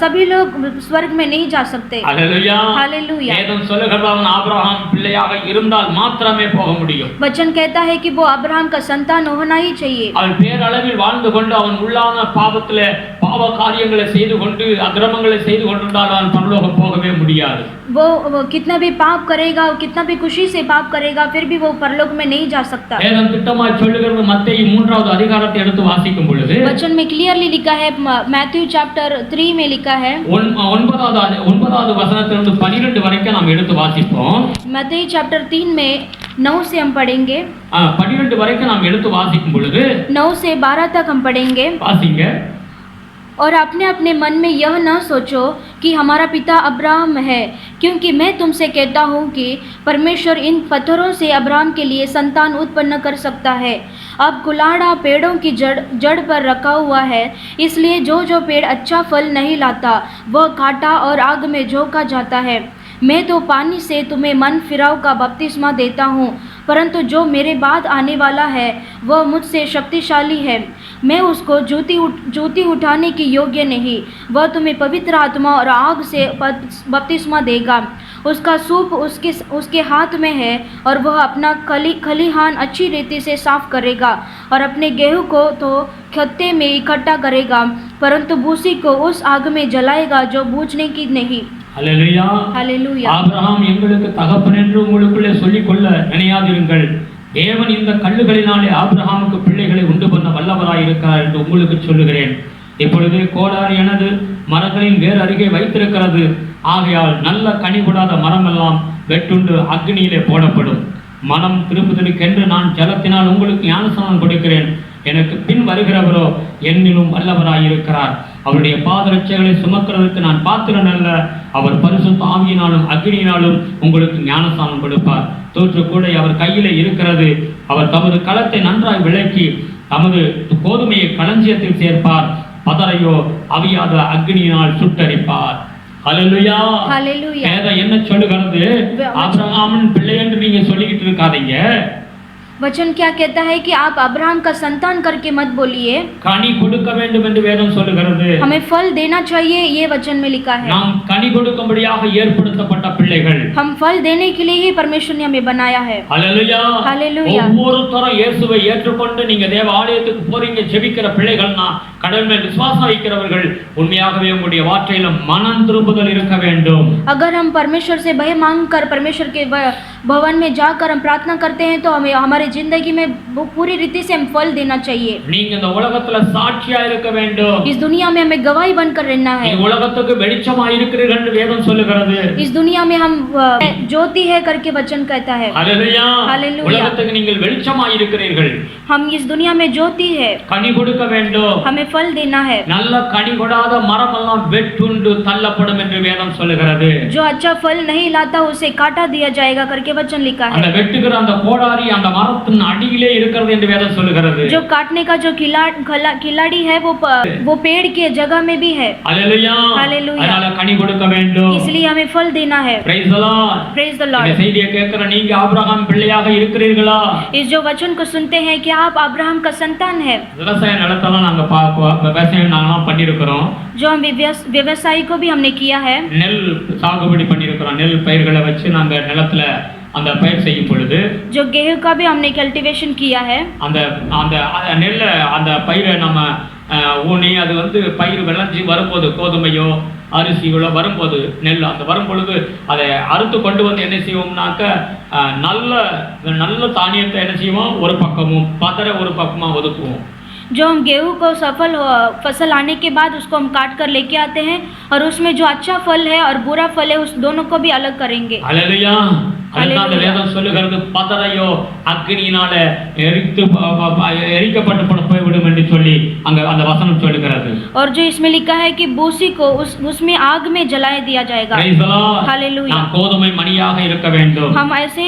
[SPEAKER 2] सभी लोग स्वर्ग में नहीं जा सकते।
[SPEAKER 1] அல்லேலூயா।
[SPEAKER 2] हालेलुया।
[SPEAKER 1] வேதம் சொல்லுகிறது அவன் ஆபிரகாம் பிள்ளையாக இருந்தால் மாத்திரமே போக முடியும்।
[SPEAKER 2] वचन कहता है कि वो अब्राहम का संतान होना ही चाहिए।
[SPEAKER 1] அவன் பேரளவில் வாழ்ந்து கொண்டு அவன் உள்ளான பாவத்திலே பாவ காரியங்களை செய்து கொண்டு அக்கிரமங்களை செய்து கொண்டிருந்தால் அவன் பரலோகம் போகவே முடியாது।
[SPEAKER 2] वो कितना भी पाप करेगा, कितना भी खुशी से पाप करेगा, फिर भी वो परलोक में नहीं जा सकता।
[SPEAKER 1] வேதம் திட்டமாய் சொல்லுகிறது மத்தேயு 3வது அதிகாரத்தை எடுத்து வாசிக்கும் பொழுது
[SPEAKER 2] वचन में क्लियरली लिखा है, मैथ्यू चैप्टर 3 में लिखा है,
[SPEAKER 1] 9வது வசனத்திலிருந்து 12 வரைக்கும் நாம் எடுத்து வாசிப்போம்।
[SPEAKER 2] मैथ्यू चैप्टर 3 में 9 से हम पढ़ेंगे,
[SPEAKER 1] 12 வரைக்கும் நாம் எடுத்து வாசிக்கும் பொழுது
[SPEAKER 2] 9 से 12 तक हम पढ़ेंगे।
[SPEAKER 1] வாசிங்க।
[SPEAKER 2] और अपने अपने मन में यह न सोचो कि हमारा पिता अब्राहम है, क्योंकि मैं तुमसे कहता हूँ कि परमेश्वर इन पत्थरों से अब्राहम के लिए संतान उत्पन्न कर सकता है। अब कुल्हाड़ा पेड़ों की जड़ पर रखा हुआ है, इसलिए जो पेड़ अच्छा फल नहीं लाता वह काटा और आग में झोंका जाता है। मैं तो पानी से तुम्हें मन फिराव का बपतिस्मा देता हूँ, परंतु जो मेरे बाद आने वाला है वह मुझसे शक्तिशाली है। मैं उसको जूती उठाने की योग्य नहीं। वह तुम्हें पवित्र आत्मा और आग से बपतिस्मा देगा। उसका सूप उसके हाथ में है और वह अपना खलिहान अच्छी रीति से साफ करेगा और अपने गेहूं को तो खत्ते में इकट्ठा करेगा, परंतु भूसी को उस आग में जलाएगा जो बूझने की नहीं।
[SPEAKER 1] அல்லேலூயா।
[SPEAKER 2] हालेलुया।
[SPEAKER 1] ஆபிரகாம் எங்களுக்கு தகப்பன் என்று உங்களுக்குள்ளே சொல்லிக் கொள்ள நினையாதிருங்கள்। தேவன் இந்த கல்லுகளினாலே ஆபிரகாமுக்கு பிள்ளைகளை உண்டு பண்ண வல்லவராய் இருக்கிறார் என்று உங்களுக்கு சொல்லுகிறேன்। இப்பொழுது கோடாரி எனது மரங்களின் வேர் அருகே வைத்திருக்கிறது, ஆகையால் நல்ல கனி கொடாத மரமெல்லாம் வெட்டுண்டு அக்னியிலே போடப்படும்। மனம் திருப்புதலுக்கென்று நான் ஜலத்தினால் உங்களுக்கு ஞானஸ்நானம் கொடுக்கிறேன், எனக்கு பின் வருகிறவரோ என்னிலும் வல்லவராயிருக்கிறார், அவருடைய பாதரட்சைகளை சுமக்கிறதுக்கு நான் பாத்திரன் அல்ல, அவர் பரிசுத்த ஆவியினாலும் அக்னியினாலும் உங்களுக்கு ஞானஸ்நானம் கொடுப்பார்। தோற்று கூடை அவர் கையிலே இருக்கிறது, அவர் தமது களத்தை நன்றாய் விளக்கி தமது கோதுமையை களஞ்சியத்தில் சேர்ப்பார், பதரையோ அவியாத அக்னியினால் சுட்டரிப்பார்। ஹல்லேலூயா।
[SPEAKER 2] हालेलुया।
[SPEAKER 1] வேதம் என்ன சொல்லுகிறது? ஆபிரகாமின் பிள்ளை என்று நீங்க சொல்லிக்கிட்டு இருக்காதீங்க।
[SPEAKER 2] वचन क्या कहता है कि आप अब्राहम का संतान करके मत बोलिए,
[SPEAKER 1] கனி கொடுக்க வேண்டும் என்று வேதம் சொல்லுகிறது।
[SPEAKER 2] हमें फल देना चाहिए, ये वचन में लिखा है।
[SPEAKER 1] நாம் கனி கொடுக்கும்படியாக ஏற்படுத்தப்பட்ட பிள்ளைகள்।
[SPEAKER 2] हम फल देने के लिए ही परमेश्वर ने हमें बनाया है।
[SPEAKER 1] ஹல்லேலூயா।
[SPEAKER 2] हालेलुया।
[SPEAKER 1] ஒவ்வொருத்தரும் இயேசுவை ஏற்றுக்கொண்டு நீங்க தேவ ஆலயத்துக்கு போறீங்க, ஜெபிக்கிற பிள்ளைகள்னா, கடவுள் மேல் விசுவாசம் வைக்கிறவர்கள், உண்மையாகவே உங்களுடைய வார்த்தையில மனம் திரும்புதல் இருக்க வேண்டும்।
[SPEAKER 2] अगर हम परमेश्वर से भय मांग कर परमेश्वर के भवन में जाकर हम प्रार्थना करते हैं तो हमें हमारे जिंदगी में पूरी रीति से हम फल देना चाहिए।
[SPEAKER 1] நீங்க இந்த உலகத்துல சாட்சியா இருக்க வேண்டும்।
[SPEAKER 2] इस दुनिया में हमें गवाही बनकर रहना है।
[SPEAKER 1] நீங்க உலகத்துக்கு வெளிச்சமா இருக்கிறீர்கள் என்று வேதம் சொல்லுகிறது।
[SPEAKER 2] इस दुनिया में हम ज्योति है करके वचन कहता है।
[SPEAKER 1] ஹல்லேலூயா।
[SPEAKER 2] हालेलुया।
[SPEAKER 1] உலகத்துக்கு நீங்கள் வெளிச்சமா இருக்கிறீர்கள்।
[SPEAKER 2] हम इस दुनिया में ज्योति है,
[SPEAKER 1] கனி கொடுக்க வேண்டும்।
[SPEAKER 2] हमें फल देना है।
[SPEAKER 1] நல்ல கனி கொடாத மரம் எல்லாம் வெட்டுண்டு தள்ளப்படும் என்று வேதம் சொல்லுகிறது।
[SPEAKER 2] जो अच्छा फल नहीं लाता उसे काटा दिया जाएगा करके वचन लिखा
[SPEAKER 1] அந்த
[SPEAKER 2] है।
[SPEAKER 1] வெட்டுகிற அந்த கோடாரி அந்த மரத்தின் அடியிலே இருக்கிறது என்று வேதம் சொல்லுகிறது।
[SPEAKER 2] जो काटने का जो खिलाड़ी है वो पेड़ के जगह में भी है।
[SPEAKER 1] ஹல்லேலூயா।
[SPEAKER 2] हालेलुया।
[SPEAKER 1] அதனால கனி கொடுக்க வேண்டும்।
[SPEAKER 2] इसलिए हमें फल देना है।
[SPEAKER 1] Praise the Lord.
[SPEAKER 2] Praise the
[SPEAKER 1] இந்த
[SPEAKER 2] लॉर्ड।
[SPEAKER 1] செய்தியை கேட்கிற நீங்க ஆபிரகாம் பிள்ளையாக இருக்கிறீர்களா?
[SPEAKER 2] इस जो वचन को सुनते हैं कि आप अब्राहम का संतान है।
[SPEAKER 1] விவசாய நிலத்தெல்லாம் நாங்க விவசாயம் நாங்கலாம் பண்ணியிருக்கிறோம்।
[SPEAKER 2] जो हम व्यवसाय को भी हमने किया है।
[SPEAKER 1] நெல் சாகுபடி பண்ணியிருக்கிறோம்। நெல் பயிர்களை வச்சு நாங்க நிலத்துல அந்த பயிர் செய்யும் பொழுது
[SPEAKER 2] जो गेहूं का भी हमने कल्टीवेशन किया है।
[SPEAKER 1] அந்த அந்த நெல்ல அந்த பயிரை நம்ம ஊனி அது பயிர் விளைஞ்சி வரும்போது கோதுமையோ அரிசிகளோ வரும்போது நெல் அந்த வரும் பொழுது அதை அறுத்து கொண்டு வந்து என்ன செய்வோம்னாக்க நல்ல நல்ல தானியத்தை என்ன செய்வோம், ஒரு பக்கமும் பதரை ஒரு பக்கமா ஒதுக்குவோம்।
[SPEAKER 2] जो हम गेहूं को सफल फसल आने के बाद उसको हम काट कर लेके आते हैं और उसमें जो अच्छा फल है और बुरा फल है उस दोनों को भी अलग करेंगे।
[SPEAKER 1] ஹல்லேலூயா। அதுதான் அந்த வேதம் சொல்லுகிறது, பதரையோ அக்னியினால எரிக்கப்பட்டு போய்விடும் என்று என்று சொல்லி அங்க அந்த வசனம் சொல்லுகிறது.
[SPEAKER 2] और जो इसमें लिखा है कि बूसी को उसमें आग में जलाए दिया जाएगा.
[SPEAKER 1] Praise the Lord.
[SPEAKER 2] हालेलुया.
[SPEAKER 1] நாம் கோதுமை மணியாக இருக்க வேண்டும்.
[SPEAKER 2] हम ऐसे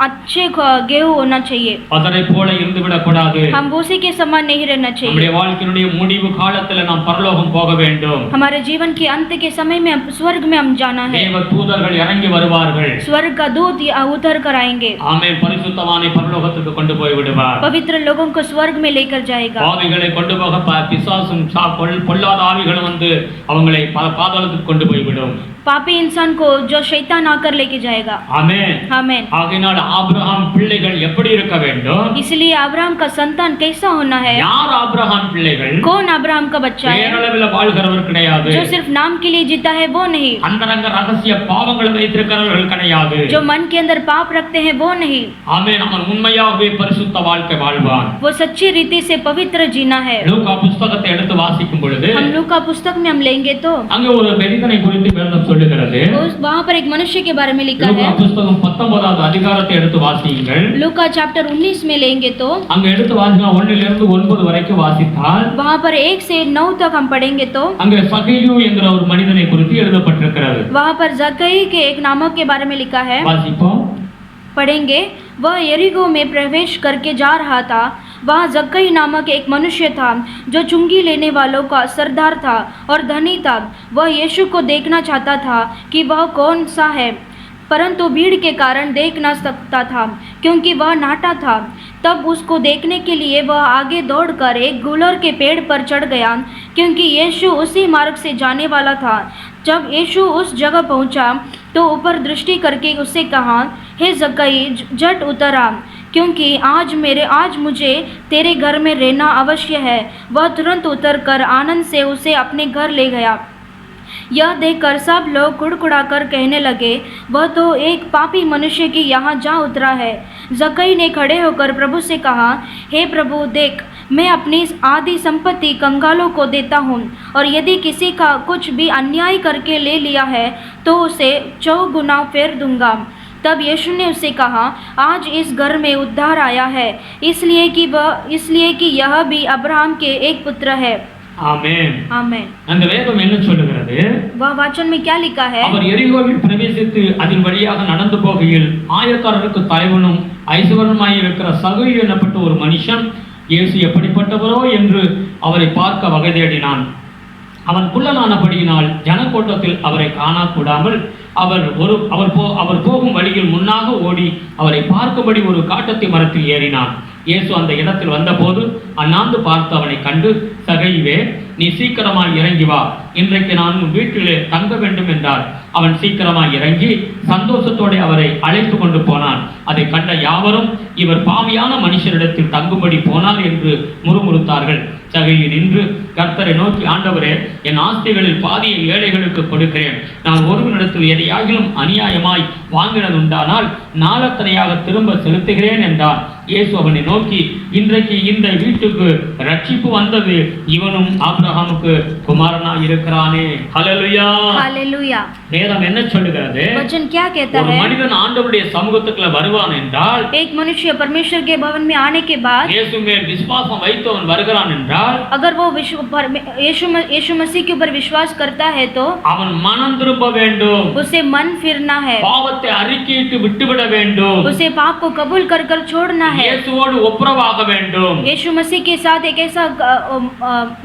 [SPEAKER 2] अच्छे गेहूं होना चाहिए.
[SPEAKER 1] அதரை போல இருந்து விடக்கூடாது.
[SPEAKER 2] हम बूसी के समान नहीं रहना चाहिए.
[SPEAKER 1] நம்முடைய வாழ்க்கையினுடைய முடிவு காலத்துல நாம் பரலோகம் போக வேண்டும்.
[SPEAKER 2] हमारे जीवन के अंत के समय में स्वर्ग में हम जाना है.
[SPEAKER 1] தேவ தூதர்கள் இறங்கி வருவார்கள்.
[SPEAKER 2] स्वर्ग का दूत उतर कर आएंगे.
[SPEAKER 1] ஆமென். பரிசுத்தவானை பரலோகத்துக்கு கொண்டு போய் விடுவார்.
[SPEAKER 2] पवित्र लोगों को स्वर्ग में लेकर जाएगा.
[SPEAKER 1] பாவிகளை கொண்டு போக பிசாசும் பொல்லாத ஆவிகளும் வந்து அவங்களை பாதாளத்துக்கு கொண்டு போய் விடும்.
[SPEAKER 2] पापी इंसान को जो शैतान आकर लेके जाएगा.
[SPEAKER 1] आमेन.
[SPEAKER 2] आमेन.
[SPEAKER 1] ஆகையால் ஆபிரகாம் பிள்ளைகள் எப்படி இருக்க வேண்டும்?
[SPEAKER 2] इसलिए अब्राहम का संतान कैसा होना है?
[SPEAKER 1] யார் ஆபிரகாம் பிள்ளைகள்?
[SPEAKER 2] कौन अब्राहम का बच्चा है?
[SPEAKER 1] பேரளவில் வாழ்கிறவர் கிடையாது.
[SPEAKER 2] जो सिर्फ नाम के लिए जीता है वो नहीं.
[SPEAKER 1] அந்தரங்க ரகசிய பாவங்களை வைத்திருக்கிறவர்கள் கிடையாது.
[SPEAKER 2] जो मन के अंदर पाप रखते हैं वो नहीं.
[SPEAKER 1] ஆமென். அவன் உண்மையாகவே பரிசுத்த வாழ்க்கை வாழ்வான்.
[SPEAKER 2] वो सच्ची रीति से पवित्र जीना है.
[SPEAKER 1] லூக்கா புத்தகத்தை எடுத்து வாசிக்கும் பொழுது
[SPEAKER 2] हम लूका पुस्तक में हम लेंगे तो
[SPEAKER 1] அங்க ஒரு மனிதனை குறித்து வேதம் சொல்லுகிறது.
[SPEAKER 2] वहाँ पर एक मनुष्य के बारे में लिखा है.
[SPEAKER 1] லூக்கா புத்தகம் 19வது அதிகாரத்தை எடுத்து வாசியுங்கள்.
[SPEAKER 2] लूका चैप्टर 19 में लेंगे तो
[SPEAKER 1] அங்க எடுத்து வாசினா 1 லிருந்து 9 வரைக்கும் வாசித்தால்
[SPEAKER 2] वहाँ पर 1 से 9 तक हम पढ़ेंगे तो
[SPEAKER 1] அங்க சகேயு என்கிற ஒரு மனிதனை குறித்து எழுதப்பட்டிருக்கிறது.
[SPEAKER 2] वहाँ पर जक्कई के एक नामक के बारे में लिखा है.
[SPEAKER 1] வாசிப்போம்.
[SPEAKER 2] पढ़ेंगे. वह यरीहो में प्रवेश करके जा रहा था. वहाँ जक्कई नामक एक मनुष्य था जो चुंगी लेने वालों का सरदार था और धनी था. वह यीशु को देखना चाहता था कि वह कौन सा है, परंतु भीड़ के कारण देख न सकता था क्योंकि वह नाटा था. तब उसको देखने के लिए वह आगे दौड़कर एक गुलर के पेड़ पर चढ़ गया क्योंकि यीशु उसी मार्ग से जाने वाला था. जब यीशु उस जगह पहुंचा तो ऊपर दृष्टि करके उससे कहा, हे जक्कई, झट उतर आ, क्योंकि आज मुझे तेरे घर में रहना अवश्य है. वह तुरंत उतरकर आनंद से उसे अपने घर ले गया. यह देखकर सब लोग कुड़कुड़ाकर कहने लगे, वह तो एक पापी मनुष्य की यहाँ जा उतरा है. जक्कई ने खड़े होकर प्रभु से कहा, हे प्रभु, देख, मैं अपनी आधी संपत्ति कंगालों को देता हूँ, और यदि किसी का कुछ भी अन्याय करके ले लिया है तो उसे 4 गुना फेर दूंगा. तब यीशु ने उससे कहा, आज इस घर में उद्धार आया है, इसलिए कि यह भी अब्राहम के एक पुत्र है.
[SPEAKER 1] ஆமென்.
[SPEAKER 2] आमेन.
[SPEAKER 1] அந்த வேதம் என்ன சொல்லுகிறது?
[SPEAKER 2] वह वचन में क्या लिखा है?
[SPEAKER 1] அவர் எரிகோவில் பிரவேசித்து அதன் வழியாக நடந்து போகையில் ஆயக்காரருக்கு தலைவனும் ஐசுவரனுமாய் இருக்கிற சகேயு எனப்பட்ட ஒரு மனுஷன் இயேசு எப்படிப்பட்டவரோ என்று அவரை பார்க்க வகை தேடினான். அவன் குள்ளனானபடியினால் ஜனக்கூட்டத்தில் அவரை காணக்கூடாமல் அவர் போகும் வழியில் முன்னாக ஓடி அவரை பார்க்கும்படி ஒரு காட்டத்தி மரத்தில் ஏறினான். இயேசு அந்த இடத்தில் வந்தபோது அண்ணாந்து பார்த்து அவனை கண்டு, சகேயுவே, நீ சீக்கிரமாய் இறங்கி வா, இன்றைக்கு நான் உன் வீட்டிலே தங்க வேண்டும் என்றார். அவன் சீக்கிரமாய் இறங்கி சந்தோஷத்தோடு அவரை அழைத்து கொண்டு போனான். அதை கண்ட யாவரும், இவர் பாவியான மனுஷரிடத்தில் தங்கும்படி போனார் என்று முறுமுறுத்தார்கள். சகேயு நின்று கர்த்தரை நோக்கி, ஆண்டவரே, என் ஆஸ்திகளில் பாதியை ஏழைகளுக்கு கொடுக்கிறேன். நான் ஒருவனிடத்தில் எதையாகிலும் அநியாயமாய் வாங்கினது உண்டானால் நாளத்தனையாக திரும்ப செலுத்துகிறேன் என்றார். இயேசு அவனை நோக்கி, இன்றைக்கு இந்த வீட்டுக்கு ரட்சிப்பு வந்தது, இவனும் ஆபிரகாமுக்கு குமாரனாய் இருக்கிறானே. ஹல்லேலூயா.
[SPEAKER 2] हालेलुया.
[SPEAKER 1] வேதம் என்ன சொல்லுகிறது?
[SPEAKER 2] वचन क्या कहता
[SPEAKER 1] ஒரு
[SPEAKER 2] है?
[SPEAKER 1] மனிதன் ஆண்டவருடைய சமூகத்துக்குள்ள வருவான் என்றால்,
[SPEAKER 2] एक मनुष्य परमेश्वर के भवन में आने के बाद
[SPEAKER 1] இயேசு மேல் விசுவாசம் வைத்தவன் வருகிறான் என்றால்,
[SPEAKER 2] अगर वो यीशु मसीह के ऊपर विश्वास करता है तो
[SPEAKER 1] அவன் மனம் திரும்ப வேண்டும்.
[SPEAKER 2] उसे मन फिरना है.
[SPEAKER 1] பாவத்தை அறிக்கையிட்டு விட்டுவிட வேண்டும்.
[SPEAKER 2] उसे पाप को कबूल कर छोड़ना है.
[SPEAKER 1] இயேசுவோடு ஒப்புரவாக வேண்டும்.
[SPEAKER 2] यीशु मसीह के साथ एक ऐसा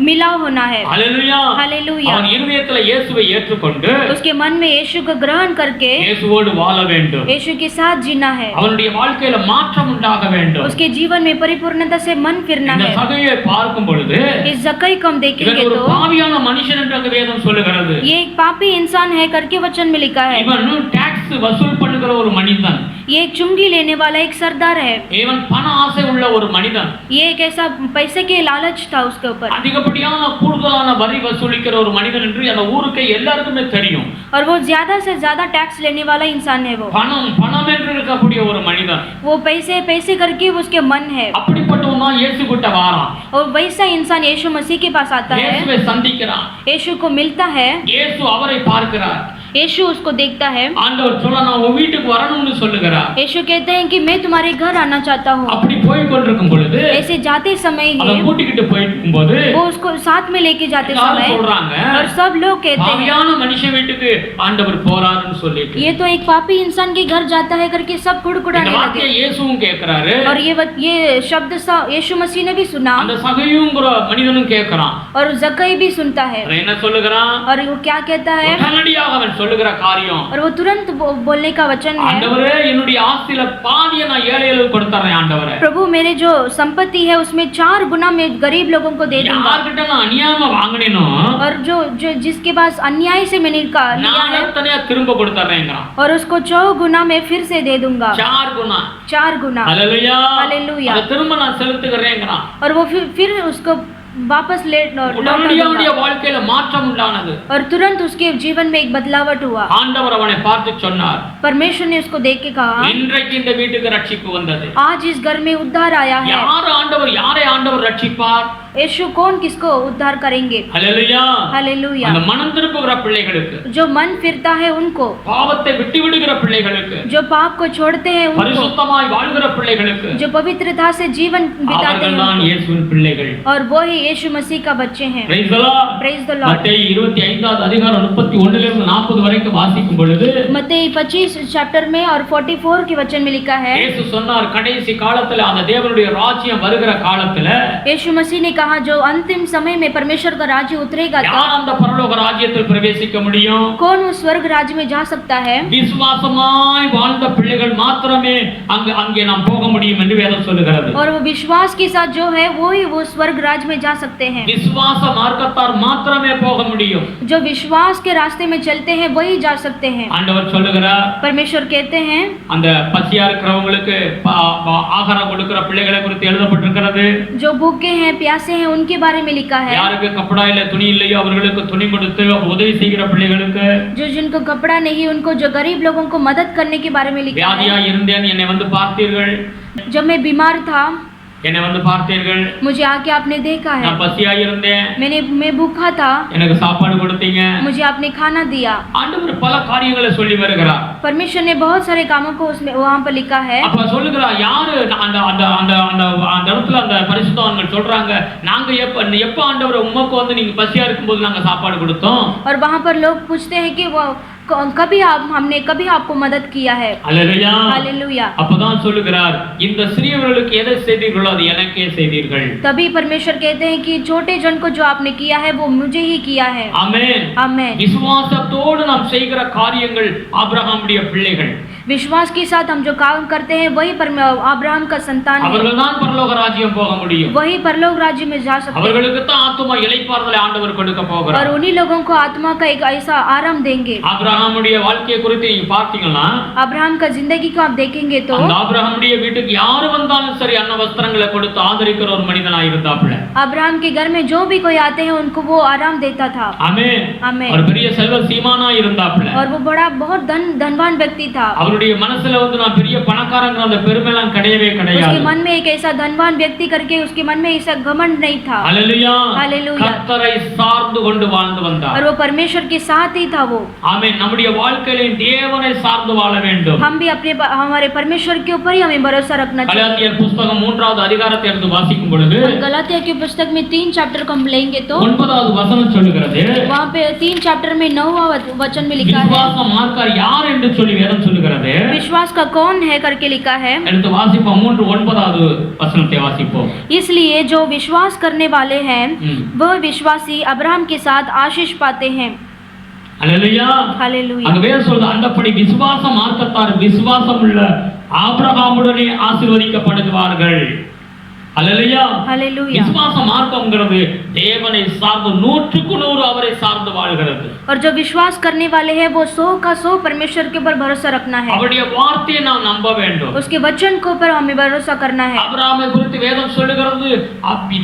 [SPEAKER 2] मिलाव होना है.
[SPEAKER 1] ஹல்லேலூயா.
[SPEAKER 2] हालेलुया.
[SPEAKER 1] அவன் இருதயத்தில் இயேசுவை ஏற்றுக்கொண்டு
[SPEAKER 2] उसके मन में यीशु को ग्रहण करके
[SPEAKER 1] இயேசுவோடு வாழ வேண்டும்.
[SPEAKER 2] यीशु के साथ जीना है.
[SPEAKER 1] அவனுடைய வாழ்க்கையில மாற்றம் உண்டாக வேண்டும்.
[SPEAKER 2] उसके जीवन में परिपूर्णता से मन फिरना
[SPEAKER 1] இந்த
[SPEAKER 2] है.
[SPEAKER 1] சகையை பார்க்கும் பொழுது
[SPEAKER 2] इस जक्कई को हम
[SPEAKER 1] இவன்
[SPEAKER 2] देखेंगे
[SPEAKER 1] ஒரு
[SPEAKER 2] तो
[SPEAKER 1] பாவியான மனுஷன் என்று அங்கு வேதம் சொல்லுகிறது.
[SPEAKER 2] ये एक पापी इंसान है करके वचन में लिखा है.
[SPEAKER 1] இவன் டாக்ஸ் வசூல் பண்ணுகிற ஒரு மனிதன்.
[SPEAKER 2] ये एक चुंगी लेने वाला एक सरदार है.
[SPEAKER 1] இவன் பண ஆசை உள்ள ஒரு மனிதன்.
[SPEAKER 2] ये एक ऐसा पैसे के लालच था उसके ऊपर.
[SPEAKER 1] அதிகப்படியான கூடுதலான வரி வசூலிக்கிற ஒரு மனிதன் என்று அந்த ஊருக்கு எல்லாருக்குமே தெரியும்.
[SPEAKER 2] और वो ज्यादा से ज्यादा टैक्स लेने वाला इंसान है. वो
[SPEAKER 1] பணம் என்று இருக்கக்கூடிய ஒரு மனிதன்.
[SPEAKER 2] वो पैसे करके उसके मन है.
[SPEAKER 1] அப்படிப்பட்டவன் தான் இயேசு கிட்ட வாரான்.
[SPEAKER 2] और वैसा इंसान यीशु मसीह के पास आता है.
[SPEAKER 1] இயேசுவை சந்திக்கிறான்.
[SPEAKER 2] यीशु को मिलता है.
[SPEAKER 1] இயேசு அவரை பார்க்கிறார்.
[SPEAKER 2] यीशु उसको देखता है।
[SPEAKER 1] ஆண்டவர் சொல்ல நான் உன் வீட்டுக்கு வரணும்னு சொல்லுகிறார்.
[SPEAKER 2] यीशु कहते हैं कि मैं तुम्हारे घर आना चाहता हूँ।
[SPEAKER 1] அப்படி போய் கொண்டிருக்கும் பொழுது
[SPEAKER 2] ऐसे जाते समय
[SPEAKER 1] அத
[SPEAKER 2] ही
[SPEAKER 1] கூட்டிக்கிட்டு போயிட்டு போது
[SPEAKER 2] वो उसको साथ में लेके जाते
[SPEAKER 1] எல்லாரும்
[SPEAKER 2] समय
[SPEAKER 1] சொல்றாங்க
[SPEAKER 2] और सब लोग कहते हैं
[SPEAKER 1] பாவியான மனுஷன் வீட்டுக்கு ஆண்டவர் போறாருன்னு சொல்லிட்டு.
[SPEAKER 2] ये तो एक पापी इंसान के घर जाता है करके सब कुड़कुड़ाने
[SPEAKER 1] இந்த
[SPEAKER 2] लगे।
[SPEAKER 1] வார்த்தையை இயேசுவும் கேக்குறாரு.
[SPEAKER 2] और ये शब्द यीशु मसीह ने भी सुना
[SPEAKER 1] அந்த சகையுங்கிற மனிதனும் கேக்குறான்.
[SPEAKER 2] और जक्कई भी सुनता है।
[SPEAKER 1] அவன் என்ன சொல்லுகிறான்?
[SPEAKER 2] और वो क्या कहता है?
[SPEAKER 1] உடனடியாக அவன் சொல்லுகிற காரியம்
[SPEAKER 2] और वो तुरंत बोलने का वचन है,
[SPEAKER 1] ஆண்டவரே என்னுடைய ஆஸ்தியில பாதியை நான் ஏழைகளுக்கு கொடுத்துறேன் ஆண்டவரே.
[SPEAKER 2] प्रभु मेरे जो संपत्ति है उसमें 4 गुना मैं गरीब लोगों को दे दूंगा।
[SPEAKER 1] யார்கிட்ட நான் அநியாயமா வாங்குனேனோ
[SPEAKER 2] और जो जिसके पास अन्याय से मैंने लिया
[SPEAKER 1] நான்
[SPEAKER 2] है
[SPEAKER 1] அத்தனையா திரும்ப கொடுத்துறேங்கறான்.
[SPEAKER 2] और उसको 4 गुना मैं फिर से दे दूंगा।
[SPEAKER 1] 4 गुना.
[SPEAKER 2] 4 गुना।
[SPEAKER 1] ஹல்லேலூயா.
[SPEAKER 2] हालेलुया।
[SPEAKER 1] அத திரும்ப நான் செலுத்துகிறேங்கறான்.
[SPEAKER 2] और वो फिर उसको वापस
[SPEAKER 1] உடனடியாக வாழ்க்கையில மாற்றம் உண்டானது.
[SPEAKER 2] और तुरंत उसके जीवन में एक बदलावट हुआ।
[SPEAKER 1] ஆண்டவர் அவனை பார்த்து சொன்னார்.
[SPEAKER 2] परमेश्वर ने उसको देख के कहा
[SPEAKER 1] இன்றைக்கு இந்த வீட்டுக்கு ரட்சிப்பு வந்தது.
[SPEAKER 2] आज इस घर में उद्धार आया है।
[SPEAKER 1] யாரை ஆண்டவர் ரட்சிப்பார்?
[SPEAKER 2] यीशु कौन किसको उद्धार करेंगे?
[SPEAKER 1] ஹல்லேலூயா.
[SPEAKER 2] हालेलुया।
[SPEAKER 1] அந்த மனம் திரும்புகிற பிள்ளைகளுக்கு,
[SPEAKER 2] जो मन फिरता है उनको,
[SPEAKER 1] பாவத்தை விட்டு விடுகிற பிள்ளைகளுக்கு,
[SPEAKER 2] जो पाप को छोड़ते हैं उनको,
[SPEAKER 1] பரிசுத்தமாய் வாழ்கிற பிள்ளைகளுக்கு,
[SPEAKER 2] जो पवित्रता से जीवन बिताते
[SPEAKER 1] அவர்கள் தான்
[SPEAKER 2] हैं
[SPEAKER 1] இயேசுவின் பிள்ளைகள்.
[SPEAKER 2] और वो ही यीशु मसीह का बच्चे हैं।
[SPEAKER 1] Praise the Lord.
[SPEAKER 2] Praise the Lord।
[SPEAKER 1] மத்தேயு 25வது அதிகாரம் 31 லிருந்து 40 வரைக்கும் வாசிக்கும் பொழுது
[SPEAKER 2] मत्ती 25 चैप्टर में और 44 के वचन में लिखा है,
[SPEAKER 1] இயேசு சொன்னார் கடைசி காலத்துல அந்த தேவனுடைய ராஜ்யம் வருகிற காலத்துல
[SPEAKER 2] यीशु मसीह ने कहा जो अंतिम समय में परमेश्वर का राज्य उतरेगा तो
[SPEAKER 1] யார் அந்த பரலோக ராஜ்யத்தில் பிரவேசிக்க முடியும்?
[SPEAKER 2] कौन उस स्वर्ग राज्य में जा सकता है?
[SPEAKER 1] விசுவாசமாய் வாழ்ந்த பிள்ளைகள் மாத்திரமே அங்கே நாம் போக முடியும் என்று வேதம் சொல்லுகிறது.
[SPEAKER 2] और वो विश्वास के साथ जो है वो ही वो स्वर्ग राज्य में जा सकते हैं।
[SPEAKER 1] விசுவாச மார்க்கத்தார் மாத்திரமே போக முடியும்.
[SPEAKER 2] जो विश्वास के रास्ते में चलते हैं वही जा सकते हैं।
[SPEAKER 1] ஆண்டவர் சொல்லுகிறார்,
[SPEAKER 2] परमेश्वर कहते हैं
[SPEAKER 1] அந்த பசியா இருக்கிறவங்களுக்கு ஆகாரம் கொடுக்கிற பிள்ளைகளை குறித்து எழுதப்பட்டிருக்கிறது.
[SPEAKER 2] जो भूखे हैं प्यासे हैं उनके बारे में लिखा है।
[SPEAKER 1] யாருக்கு கப்படா இல்ல துணி இல்லையோ அவர்களுக்கு துணி கொடுத்து உதவி செய்கிற பிள்ளைகளுக்கு,
[SPEAKER 2] जो जिनको कपड़ा नहीं उनको जो गरीब लोगों को मदद करने के बारे में लिखा
[SPEAKER 1] வியாதியா
[SPEAKER 2] है।
[SPEAKER 1] இருந்தேன் என்னை வந்து பார்த்தீர்கள்,
[SPEAKER 2] जब मैं बीमार था
[SPEAKER 1] என்னை வந்து பார்த்தீர்கள்,
[SPEAKER 2] मुझे आके आपने देखा है।
[SPEAKER 1] நான் பசியா இருந்தேன்,
[SPEAKER 2] मैं भूखा था,
[SPEAKER 1] எனக்கு சாப்பாடு கொடுத்தீங்க.
[SPEAKER 2] मुझे आपने खाना दिया।
[SPEAKER 1] ஆண்டவர் பல காரியங்களை சொல்லி வருகிறார்.
[SPEAKER 2] परमेश्वर ने बहुत सारे कामों को उसमें वहां पर लिखा है।
[SPEAKER 1] அப்ப சொல்லுகிறார், யாரு அந்த அந்த அந்த அந்த அந்த இடத்துல அந்த பரிசுத்தவான்கள் சொல்றாங்க, நாங்க எப்ப ஆண்டவர் உமக்கு வந்து நீங்க பசியா இருக்கும்போது நாங்க சாப்பாடு கொடுத்தோம்.
[SPEAKER 2] और वहां पर लोग पूछते हैं कि वो कभी आपको मदद किया है?
[SPEAKER 1] அல்லேலூயா.
[SPEAKER 2] हालेलुया।
[SPEAKER 1] அப்பதான் சொல்லுகிறார், இந்த சிறியவர்களுக்கு எதை செய்தீர்களோ அது எனக்கே செய்தீர்கள்.
[SPEAKER 2] तभी परमेश्वर कहते हैं कि छोटे जन को जो आपने किया है वो मुझे ही किया है।
[SPEAKER 1] ஆமென்.
[SPEAKER 2] आमेन।
[SPEAKER 1] விசுவாசத்தோடு நாம் செய்கிற காரியங்கள் ஆபிரகாமுடைய பிள்ளைகள்.
[SPEAKER 2] विश्वास के साथ हम जो काम करते हैं वही अब्राहम का संतान है।
[SPEAKER 1] அவர்கள் தான் பரலோக ராஜ்யம் போக முடியும்.
[SPEAKER 2] वही परलोक राज्य में जा सकते हैं।
[SPEAKER 1] அவர்களுக்கு தான் ஆத்துமா இளைப்பாறுதலை ஆண்டவர் கொடுக்க போகிறார்.
[SPEAKER 2] और उन्हीं लोगों को आत्मा का एक ऐसा आराम देंगे।
[SPEAKER 1] ஆபிரகாமுடைய வாழ்க்கையை குறித்து நீங்க பார்த்தீங்கன்னா,
[SPEAKER 2] अब्राहम का जिंदगी को आप देखेंगे तो
[SPEAKER 1] அந்த ஆபிரகாமுடைய வீட்டுக்கு யாரு வந்தாலும் சரி அன்ன வஸ்திரங்களை கொடுத்து ஆதரிக்கிற ஒரு மனிதனாய் இருந்தாப்ல.
[SPEAKER 2] अब्राहम के घर में जो भी कोई आते हैं उनको वो आराम देता था।
[SPEAKER 1] ஆமென்.
[SPEAKER 2] आमेन।
[SPEAKER 1] ஒரு பெரிய செல்வ சீமானா இருந்தாப்ல.
[SPEAKER 2] और वो बहुत धनवान व्यक्ति था।
[SPEAKER 1] அவருடைய மனசுல வந்து நான் பெரிய பணக்காரங்கிற அந்த பெருமைலாம் கிடையவே கிடையாது.
[SPEAKER 2] उसके मन में एक ऐसा धनवान व्यक्ति करके उसके मन में ऐसा घमंड नहीं था।
[SPEAKER 1] ஹல்லேலூயா.
[SPEAKER 2] हालेलुया।
[SPEAKER 1] கர்த்தரை சார்ந்து கொண்டு வாழ்ந்து வந்தார்.
[SPEAKER 2] और वो परमेश्वर के साथ ही था वो।
[SPEAKER 1] ஆமென். நம்முடைய வாழ்க்கையில தேவனை சார்ந்து வாழ வேண்டும்.
[SPEAKER 2] हम भी हमारे परमेश्वर के ऊपर ही हमें भरोसा रखना चाहिए।
[SPEAKER 1] கலாத்தியர் புத்தகம் 3வது அதிகாரத்தை எடுத்து வாசிக்கும் பொழுது
[SPEAKER 2] गलातिया की पुस्तक में 3 चैप्टर को हम लेंगे तो
[SPEAKER 1] 9வது வசனம் சொல்லுகிறது,
[SPEAKER 2] वहां पे 3 चैप्टर में 9वां वचन में लिखा है,
[SPEAKER 1] விசுவாச மார்க்கர் யார் என்று சொல்லி வேதம் சொல்லுகிறது.
[SPEAKER 2] विश्वास का कौन है करके लिखा है।
[SPEAKER 1] எடுத்து வாசிப்போம். 9வது வசனத்தை வாசிப்போம்.
[SPEAKER 2] इसलिए जो विश्वास करने वाले हैं वह विश्वासी अब्राहम के साथ आशीष पाते हैं।
[SPEAKER 1] அல்லேலூயா.
[SPEAKER 2] हालेलुया।
[SPEAKER 1] அங்க வேதம் சொல்லுது, அந்தப்படி விசுவாச மார்க்கத்தார் விசுவாசம் உள்ள ஆபிரகாமுடனே ஆசீர்வதிக்கப்படுவார்கள். அல்லேலூயா.
[SPEAKER 2] हालेलुया।
[SPEAKER 1] விசுவாச மார்க்கம்ங்கிறது தேவனை சார்ந்து 100% அவரை சார்ந்து வாழ்கிறது.
[SPEAKER 2] और जो विश्वास करने वाले हैं वो 100 का 100 परमेश्वर के ऊपर भरोसा रखना है।
[SPEAKER 1] அவருடைய வார்த்தையை நாம் நம்ப வேண்டும்.
[SPEAKER 2] उसके वचन के ऊपर हमें भरोसा करना है।
[SPEAKER 1] ஆபிரகாமை குறித்து வேதம் சொல்லுகிறது,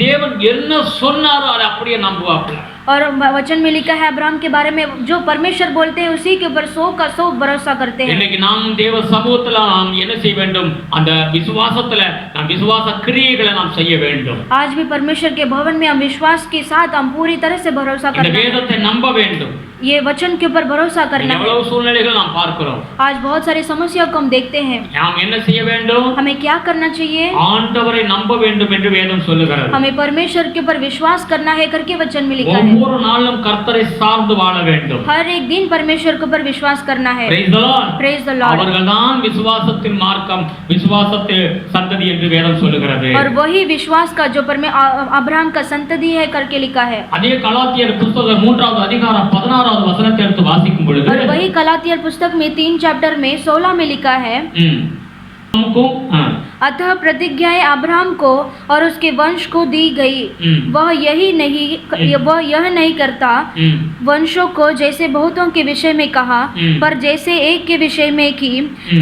[SPEAKER 1] தேவன் என்ன சொன்னாரோ அதை அப்படியே நம்புவாப்ல.
[SPEAKER 2] और वचन में लिखा है अब्राहम के बारे में, जो परमेश्वर बोलते हैं उसी के ऊपर 100% भरोसा करते हैं।
[SPEAKER 1] இன்னைக்கு நாம் தேவ சமூகத்துல நாம் என்ன செய்ய வேண்டும்? அந்த விசுவாசத்துல நாம் விசுவாச கிரியைகளை நாம் செய்ய வேண்டும்.
[SPEAKER 2] आज भी परमेश्वर के भवन में हम विश्वास के साथ हम पूरी तरह से भरोसा
[SPEAKER 1] இந்த
[SPEAKER 2] करना है।
[SPEAKER 1] வேதத்தை நம்ப வேண்டும்.
[SPEAKER 2] ये वचन के ऊपर भरोसा करना है।
[SPEAKER 1] எவ்வளவு சூழ்நிலைகள் நாம் பார்க்கிறோம்.
[SPEAKER 2] आज बहुत सारी समस्याओं को हम देखते हैं।
[SPEAKER 1] நாம் என்ன செய்ய வேண்டும்?
[SPEAKER 2] हमें क्या करना चाहिए?
[SPEAKER 1] ஆண்டவரை நம்ப வேண்டும் என்று வேதம் சொல்லுகிறது.
[SPEAKER 2] हमें परमेश्वर के ऊपर विश्वास करना है करके वचन में लिखा है।
[SPEAKER 1] ஒவ்வொரு நாளும் கர்த்தரை சார்ந்து வாழ வேண்டும்.
[SPEAKER 2] हर एक दिन परमेश्वर के ऊपर विश्वास करना है।
[SPEAKER 1] Praise the Lord.
[SPEAKER 2] Praise the Lord.
[SPEAKER 1] அவர்கள்தான் விசுவாசத்தின் மார்க்கம், விசுவாசத்தின் சந்ததி என்று வேதம் சொல்லுகிறது.
[SPEAKER 2] और वही विश्वास का जो अब्राहम का संतति है करके लिखा है।
[SPEAKER 1] அதே கலாத்தியர் புத்தகம் 3வது அதிகாரம் 16வது வசனத்தை எடுத்து வாசிக்கும் பொழுது
[SPEAKER 2] और वही गलातियर पुस्तक में 3 चैप्टर में 16 में लिखा है, अतः प्रतिज्ञाएं अब्राहम को और उसके वंश को दी गई, वह यह नहीं करता वंशों को जैसे बहुतों के विषय में कहा, पर जैसे एक के विषय में की,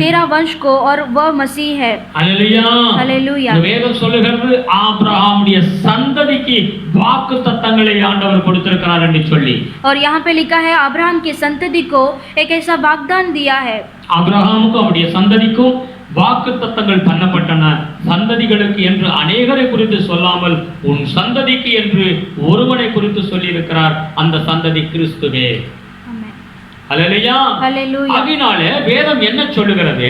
[SPEAKER 2] तेरा वंश को, और वह मसीह है।
[SPEAKER 1] हालेलुया।
[SPEAKER 2] हालेलुया।
[SPEAKER 1] வேதம் சொல்லுகிறது ஆபிரகாமுடைய சந்ததிக்கு வாக்குத்தத்தங்களை ஆண்டவர் கொடுத்திருக்கிறார் என்று சொல்லி।
[SPEAKER 2] और यहाँ पे लिखा है अब्राहम के संतति को एक ऐसा वाग्दान दिया है।
[SPEAKER 1] ஆபிரகாமுக்கும் அவருடைய சந்ததிக்கும் வாக்குத்தத்தங்கள் பண்ணப்பட்டன. சந்ததிகளுக்கு என்று அநேகரை குறித்து சொல்லாமல் உன் சந்ததிக்கு என்று ஒருவனை குறித்து சொல்லி இருக்கிறார். அந்த சந்ததி கிறிஸ்துவே. ஹல்லேலூயா.
[SPEAKER 2] ஹல்லேலூயா.
[SPEAKER 1] அதனாலே வேதம் என்ன சொல்லுகிறது?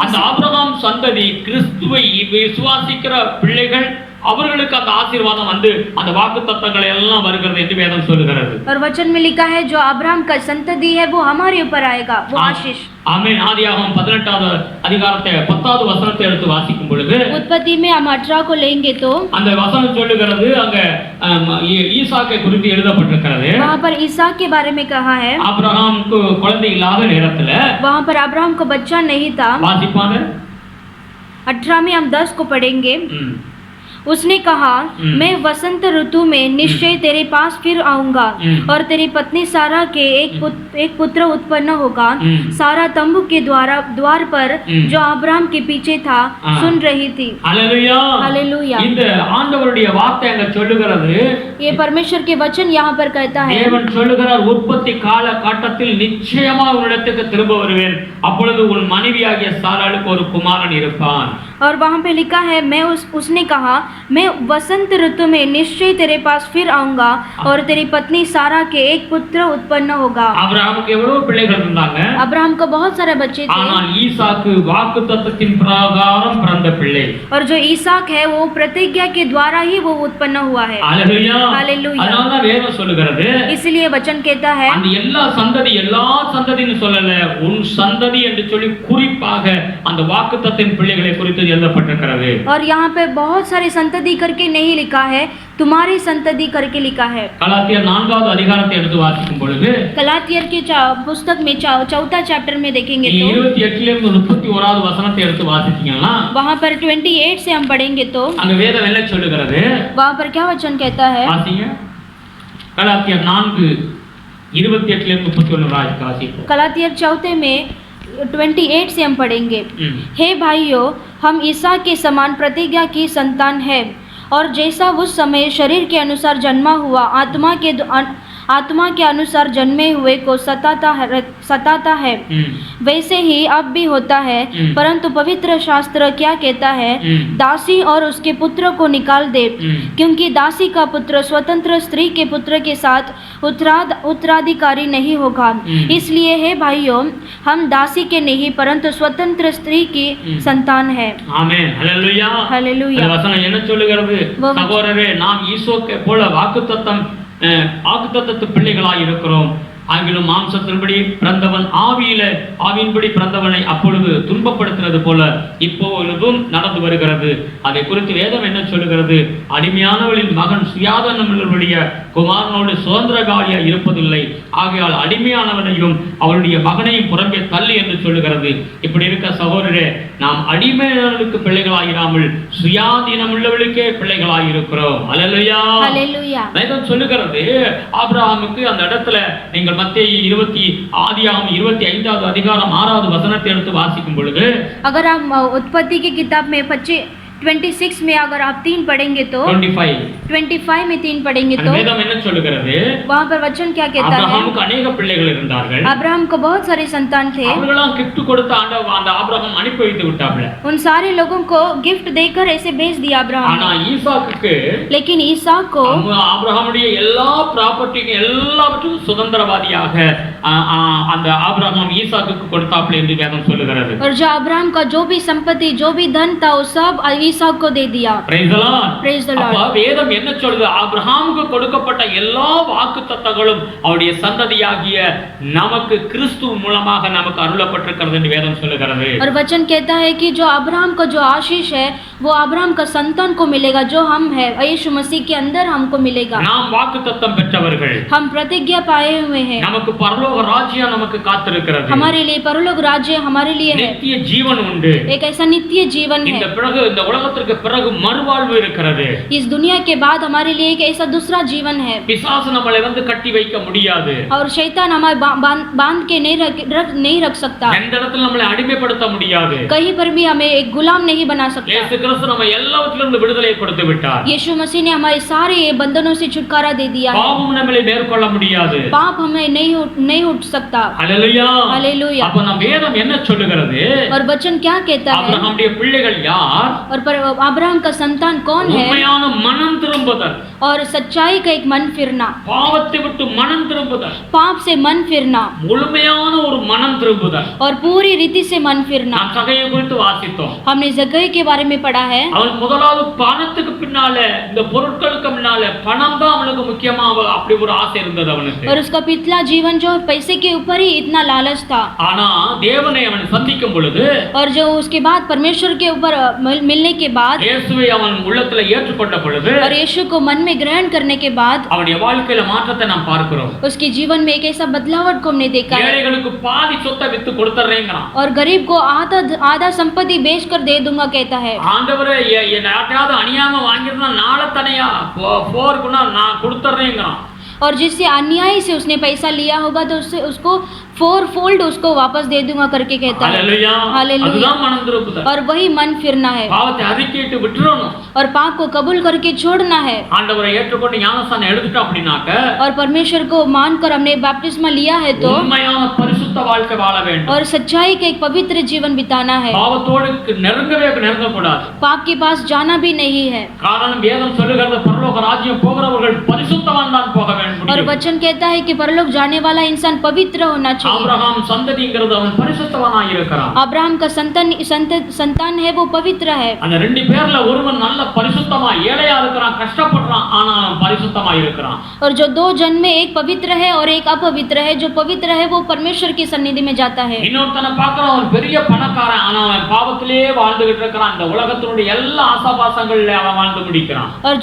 [SPEAKER 1] அந்த ஆபிரகாம் சந்ததி கிறிஸ்துவை விசுவாசிக்கிற பிள்ளைகள், அவர்களுக்கு அந்த ஆசீர்வாதம் வந்து அந்த வாக்குத்தத்தங்கள் எல்லாம் வருகிறது என்று வேதம் சொல்லுகிறது.
[SPEAKER 2] और वचन में लिखा है जो अब्राहम का संतति है वो हमारे ऊपर आएगा, वो आशीष।
[SPEAKER 1] ஆமென். ஆதியாகமம் 18வது அதிகாரத்தை 10வது வசனத்தை எடுத்து வாசிக்கும் பொழுது
[SPEAKER 2] उत्पत्ति में हम 18 को लेंगे तो
[SPEAKER 1] அந்த வசனம் சொல்லுகிறது, அங்க ஈசாக்கை குறித்து எழுதப்பட்டிருக்கிறது.
[SPEAKER 2] वहां पर ईसाक के बारे में कहा है।
[SPEAKER 1] ஆபிரகாமுக்கு குழந்தை இல்லாத நேரத்துல
[SPEAKER 2] वहां पर अब्राहम को बच्चा नहीं था।
[SPEAKER 1] வாசிப்பாங்க
[SPEAKER 2] 18 में हम 10 को पढ़ेंगे। उसने कहा, मैं वसंत ऋतु में निश्चय तेरे पास फिर आऊंगा और तेरी पत्नी सारा के एक पुत्र उत्पन्न होगा। सारा तंबू के द्वार पर जो अब्राहम के पीछे था सुन रही थी।
[SPEAKER 1] हालेलुया।
[SPEAKER 2] हालेलुया।
[SPEAKER 1] இந்த ஆண்டவருடைய வார்த்தை அங்க சொல்லுகிறது,
[SPEAKER 2] ये परमेश्वर के वचन यहाँ पर कहता है,
[SPEAKER 1] தேவன் சொல்லுகிறார், உற்பத்தி கால கட்டத்தில் நிச்சயமா உன்னிடத்துக்கு திரும்ப வருவேன், அப்பொழுது உன் மனைவியாகிய சாராளுக்கு ஒரு குமாரன் இருப்பான்.
[SPEAKER 2] और वहाँ पे लिखा है, उसने कहा, मैं वसंत ऋतु में निश्चय तेरे पास फिर आऊंगा और तेरी पत्नी सारा के एक पुत्र उत्पन्न होगा।
[SPEAKER 1] அபிரகாமுக்கு எவ்வளவு பிள்ளைகள் இருந்தாங்க?
[SPEAKER 2] अब्राहम को बहुत सारे बच्चे थे,
[SPEAKER 1] ஆனால் ஈசாக்கு வாக்குத்தத்தத்தின் பிரகாரம் பிறந்த பிள்ளை।
[SPEAKER 2] और जो ईसाक है वो प्रतिज्ञा के द्वारा ही वो उत्पन्न हुआ है।
[SPEAKER 1] हालेलुया।
[SPEAKER 2] हालेलुया।
[SPEAKER 1] அதனால வேதம் சொல்லுகிறது,
[SPEAKER 2] इसलिए वचन कहता है,
[SPEAKER 1] அந்த எல்லா சந்ததின்னு சொல்லல, உன் சந்ததி என்று சொல்லி குறிப்பாக அந்த வாக்குத்தத்தின் பிள்ளைகளை குறித்து எழுதப்பட்டிருக்கிறது।
[SPEAKER 2] और यहाँ पे बहुत सारे संतति करके नहीं लिखा है, तुम्हारी संतति करके लिखा है।
[SPEAKER 1] கலாத்தியர் 4வது அதிகாரத்தை எடுத்து வாசிக்கும் பொழுது
[SPEAKER 2] गलातियर के पुस्तक में 4था चैप्टर में देखेंगे तो
[SPEAKER 1] 28 ல இருந்து 31வது வசனத்தை எடுத்து வாசிச்சீங்கன்னா
[SPEAKER 2] वहां पर 28 से हम पढ़ेंगे तो
[SPEAKER 1] அங்க வேதம் என்ன சொல்லுகிறது?
[SPEAKER 2] वहां पर क्या वचन कहता है?
[SPEAKER 1] வாசிங்க. கலாத்தியர் 4:28 ல இருந்து 31 வாசிப்போம்.
[SPEAKER 2] गलातियर 4 में 28 से हम पढ़ेंगे। हे भाइयों, हम ईसा के समान प्रतिज्ञा की संतान है, और जैसा उस समय शरीर के अनुसार जन्मा हुआ आत्मा के अनुसार जन्मे हुए को सताता है, वैसे ही अब भी होता है। परंतु पवित्र शास्त्र क्या कहता है? दासी और उसके पुत्र को निकाल दे, क्योंकि दासी का पुत्र स्वतंत्र स्त्री के पुत्र के साथ उत्तराधिकारी नहीं होगा। इसलिए हे भाइयों, हम दासी के नहीं परंतु स्वतंत्र स्त्री की संतान है।
[SPEAKER 1] ஆமென். ஹல்லேலூயா.
[SPEAKER 2] ஹல்லேலூயா.
[SPEAKER 1] இந்த வசனம் என்ன சொல்லுகிறது? சகோதரரே, நாம் ஈசோக்கை போல வாக்குத்தத்தத்து பிள்ளைகளாய் இருக்கிறோம். ஆகிலும் மாம்சத்தின்படி பிறந்தவன் ஆவியின்படி பிறந்தவனை அப்பொழுது துன்பப்படுத்துறது போல இப்பொழுதும் நடந்து வருகிறது. அதை குறித்து வேதம் என்ன சொல்லுகிறது? அடிமையானவளின் மகன் சுயாதீனமுள்ளவருடைய குமாரனோடு சுதந்திரகாரியா இருப்பதில்லை, ஆகையால் அடிமையானவனையும் அவருடைய மகனையும் புறம்பே தள்ளி என்று சொல்லுகிறது. இப்படி இருக்க சகோதரரே, நாம் அடிமையானவர்களுக்கு பிள்ளைகளாயிராமல் சுயாதீனமுள்ளவர்களுக்கே பிள்ளைகளாய் இருக்கிறோம். அல்லேலூயா. வேதம் சொல்லுகிறது, ஆபிரகாமுக்கு அந்த இடத்துல நீங்கள் ஆதியாகமம் 25வது அதிகாரம் 6வது வசனத்தை எடுத்து வாசிக்கும் பொழுது,
[SPEAKER 2] अगर हम उत्पत्ति की किताब में 26 में अगर आप 3 पढ़ेंगे तो
[SPEAKER 1] 25
[SPEAKER 2] में 3 पढ़ेंगे
[SPEAKER 1] அந்த
[SPEAKER 2] तो
[SPEAKER 1] வேதம் என்ன சொல்லுகிறது?
[SPEAKER 2] वहाँ पर वचन क्या कहता है?
[SPEAKER 1] ஆபிரகாமுக்கு अनेक பிள்ளைகள் இருந்தார்கள்.
[SPEAKER 2] अब्राहम को बहुत सारे संतान थे.
[SPEAKER 1] அவர்களாம் gift கொடுத்த ஆண்டவர் அந்த ஆபிரகாம் அனுப்பி வைத்து விட்டாப்ல.
[SPEAKER 2] उन सारे लोगों को गिफ्ट देकर ऐसे भेज दिया अब्राहम.
[SPEAKER 1] ஆனா ஈசாக்குக்கு
[SPEAKER 2] लेकिन ईसाक को
[SPEAKER 1] ஆபிரகாமுடைய எல்லா ப்ராப்பர்ட்டிக்கும் எல்லாவற்றுக்கும் சுதந்திரவாதியாக அந்த ஆபிரகாம் ஈசாக்குக்கு கொடுத்தாப்ல என்று வேதம் சொல்லுகிறது.
[SPEAKER 2] और जो अब्राहम का जो भी संपत्ति जो भी धन था वो सब ईसाक को दे दिया.
[SPEAKER 1] Praise the Lord.
[SPEAKER 2] Praise the Lord.
[SPEAKER 1] அப்ப வேதம் என்ன சொல்லுது? ஆபிரகாமுக்கு கொடுக்கப்பட்ட எல்லா வாக்குத்தத்தங்களும் அவருடைய சந்ததியாகிய நமக்கு கிறிஸ்து மூலமாக நமக்கு அருளப்பட்டிருக்கிறது என்று வேதம் சொல்லுகிறது.
[SPEAKER 2] और वचन कहता है कि जो अब्राहम का जो आशीष है वो अब्राहम का संतान को मिलेगा जो हम है यीशु मसीह के अंदर हमको मिलेगा.
[SPEAKER 1] நாம் வாக்குத்தத்தம் பெற்றவர்கள்.
[SPEAKER 2] हम प्रतिज्ञा पाए हुए हैं.
[SPEAKER 1] நமக்கு பரலோக ராஜ்யம் நமக்கு காத்திருக்கிறது.
[SPEAKER 2] हमारे लिए परलोक राज्य हमारे लिए है.
[SPEAKER 1] நித்திய ஜீவன் உண்டு.
[SPEAKER 2] एक ऐसा नित्य जीवन है.
[SPEAKER 1] இந்த உலகத்திற்கு பிறகு மறுவாழ்வு இருக்கிறது.
[SPEAKER 2] इस दुनिया के बाद हमारे लिए एक ऐसा दूसरा जीवन है.
[SPEAKER 1] பிசாசு நம்மளை வந்து கட்டி வைக்க முடியாது.
[SPEAKER 2] और शैतान हमें बांध के नहीं रख सकता.
[SPEAKER 1] எந்த இடத்துல நம்மளை அடிமைப்படுத்த முடியாது.
[SPEAKER 2] कहीं पर भी हमें एक गुलाम नहीं बना सकता.
[SPEAKER 1] இயேசு கிறிஸ்து நம்ம எல்லாவற்றிலிருந்து விடுதலை கொடுத்து விட்டார்.
[SPEAKER 2] यीशु मसीह ने हमारे सारे बंधनों से छुटकारा दे दिया है.
[SPEAKER 1] பாவம் நம்மளை மேற்கொள்ள முடியாது.
[SPEAKER 2] पाप हमें नहीं उठ सकता.
[SPEAKER 1] हालेलुया.
[SPEAKER 2] हालेलुया.
[SPEAKER 1] அப்ப நம்ம வேதம் என்ன சொல்லுகிறது?
[SPEAKER 2] और वचन क्या कहता है?
[SPEAKER 1] ஆபிரகாமுடைய பிள்ளைகள் யார்?
[SPEAKER 2] और अब्राहम का संतान कौन है?
[SPEAKER 1] உண்மையான மனம் திரும்புதல்.
[SPEAKER 2] और सच्चाई का एक मन फिरना.
[SPEAKER 1] பாவத்தை விட்டு மனம் திரும்புதல்.
[SPEAKER 2] पाप से मन फिरना.
[SPEAKER 1] முழுமையான ஒரு மனம் திரும்புதல்.
[SPEAKER 2] और पूरी रीति से मन फिरना.
[SPEAKER 1] நாம் சகையை குறித்து வாசித்தோம்.
[SPEAKER 2] हमने जगह के बारे में पढ़ा है.
[SPEAKER 1] அவன் முதலாவது பணத்துக்கு பின்னால இந்த பொருட்களுக்கு பின்னால பணம் தான் அவனுக்கு முக்கியமா அப்படி ஒரு ஆசை இருந்தது அவனுக்கு.
[SPEAKER 2] और उसका पिछला जीवन जो पैसे के ऊपर ही इतना लालच था.
[SPEAKER 1] ஆனா தேவனை அவன் சந்திக்கும் பொழுது
[SPEAKER 2] और जो उसके बाद परमेश्वर के ऊपर मिलने के बाद
[SPEAKER 1] இயேசுவை அவன் உள்ளத்துல ஏற்றுக்கொண்ட பொழுது
[SPEAKER 2] और यीशु को मन में ग्रहण करने के बाद
[SPEAKER 1] அவனுடைய வாழ்க்கையில மாற்றத்தை நாம் பார்க்கிறோம்.
[SPEAKER 2] उसके जीवन में एक ऐसा बदलाव को हमने देखा है.
[SPEAKER 1] ஏழைகளுக்கு பாதி சொத்தை வித்து கொடுத்துறேங்கறான்.
[SPEAKER 2] और गरीब को आधा संपत्ति बेचकर दे दूंगा कहता है.
[SPEAKER 1] ஆண்டவரே யாராவது அநியாயமா வாங்கிருந்தா நாளை தனையா போர்க்குனா நான் கொடுத்துறேங்கறான்.
[SPEAKER 2] और जिससे अन्याय से उसने पैसा लिया होगा तो उसको 4-fold उसको वापस दे दूंगा करके कहता है.
[SPEAKER 1] हालेलुया.
[SPEAKER 2] हालेलुया.
[SPEAKER 1] அதுதான் மனம் திரும்புதல்.
[SPEAKER 2] और वही मन फिरना है.
[SPEAKER 1] பாவத்தை அறிக்கையிட்டு விட்டுறணும்.
[SPEAKER 2] और पाप को कबूल करके छोड़ना है.
[SPEAKER 1] ஆண்டவரை ஏற்றுக்கொண்டு ஞானஸ்நானம் எடுத்துட்டோம் அப்படினாக்க
[SPEAKER 2] और परमेश्वर को मानकर हमने बपतिस्मा लिया है तो
[SPEAKER 1] உண்மையான பரிசுத்த வாழ்க்கை வாழ வேண்டும்.
[SPEAKER 2] और सच्चाई का एक पवित्र जीवन बिताना है.
[SPEAKER 1] பாவத்தோடு நெருங்க கூடாது.
[SPEAKER 2] पाप के पास जाना भी नहीं है.
[SPEAKER 1] காரணம் வேதம் சொல்லுகிறது பரலோக ராஜ்யம் போகிறவர்கள் பரிசுத்தவான் தான் போக வேண்டும்.
[SPEAKER 2] और वचन कहता है कि परलोक जाने वाला इंसान पवित्र होना चाहिए.
[SPEAKER 1] ஆபிரகாம் சந்ததிங்கிறது அவன் பரிசுத்தவானாய் இருக்கிறான்.
[SPEAKER 2] अब्राहम का संतान है वो पवित्र है.
[SPEAKER 1] அந்த ரெண்டு பேர்ல ஒருவன் நல்ல பரிசுத்தமாய் ஏழையா இருக்கிறான் கஷ்டப்படுறான் ஆனா அவன் பரிசுத்தமாய் இருக்கிறான்.
[SPEAKER 2] और जो 2 जन में एक पवित्र है और एक अपवित्र है. जो पवित्र है वो परमेश्वर की सन्निधि में जाता है.
[SPEAKER 1] இன்னொருத்தனை பார்க்கறான் அவன் பெரிய பணக்காரன் ஆனா அவன் பாவத்திலே வாழ்ந்துகிட்டு இருக்கிறான். இந்த உலகத்தினுடைய எல்லா ஆசாபாசங்கள்ல அவன் வாழ்ந்து முடிக்கிறான்.
[SPEAKER 2] और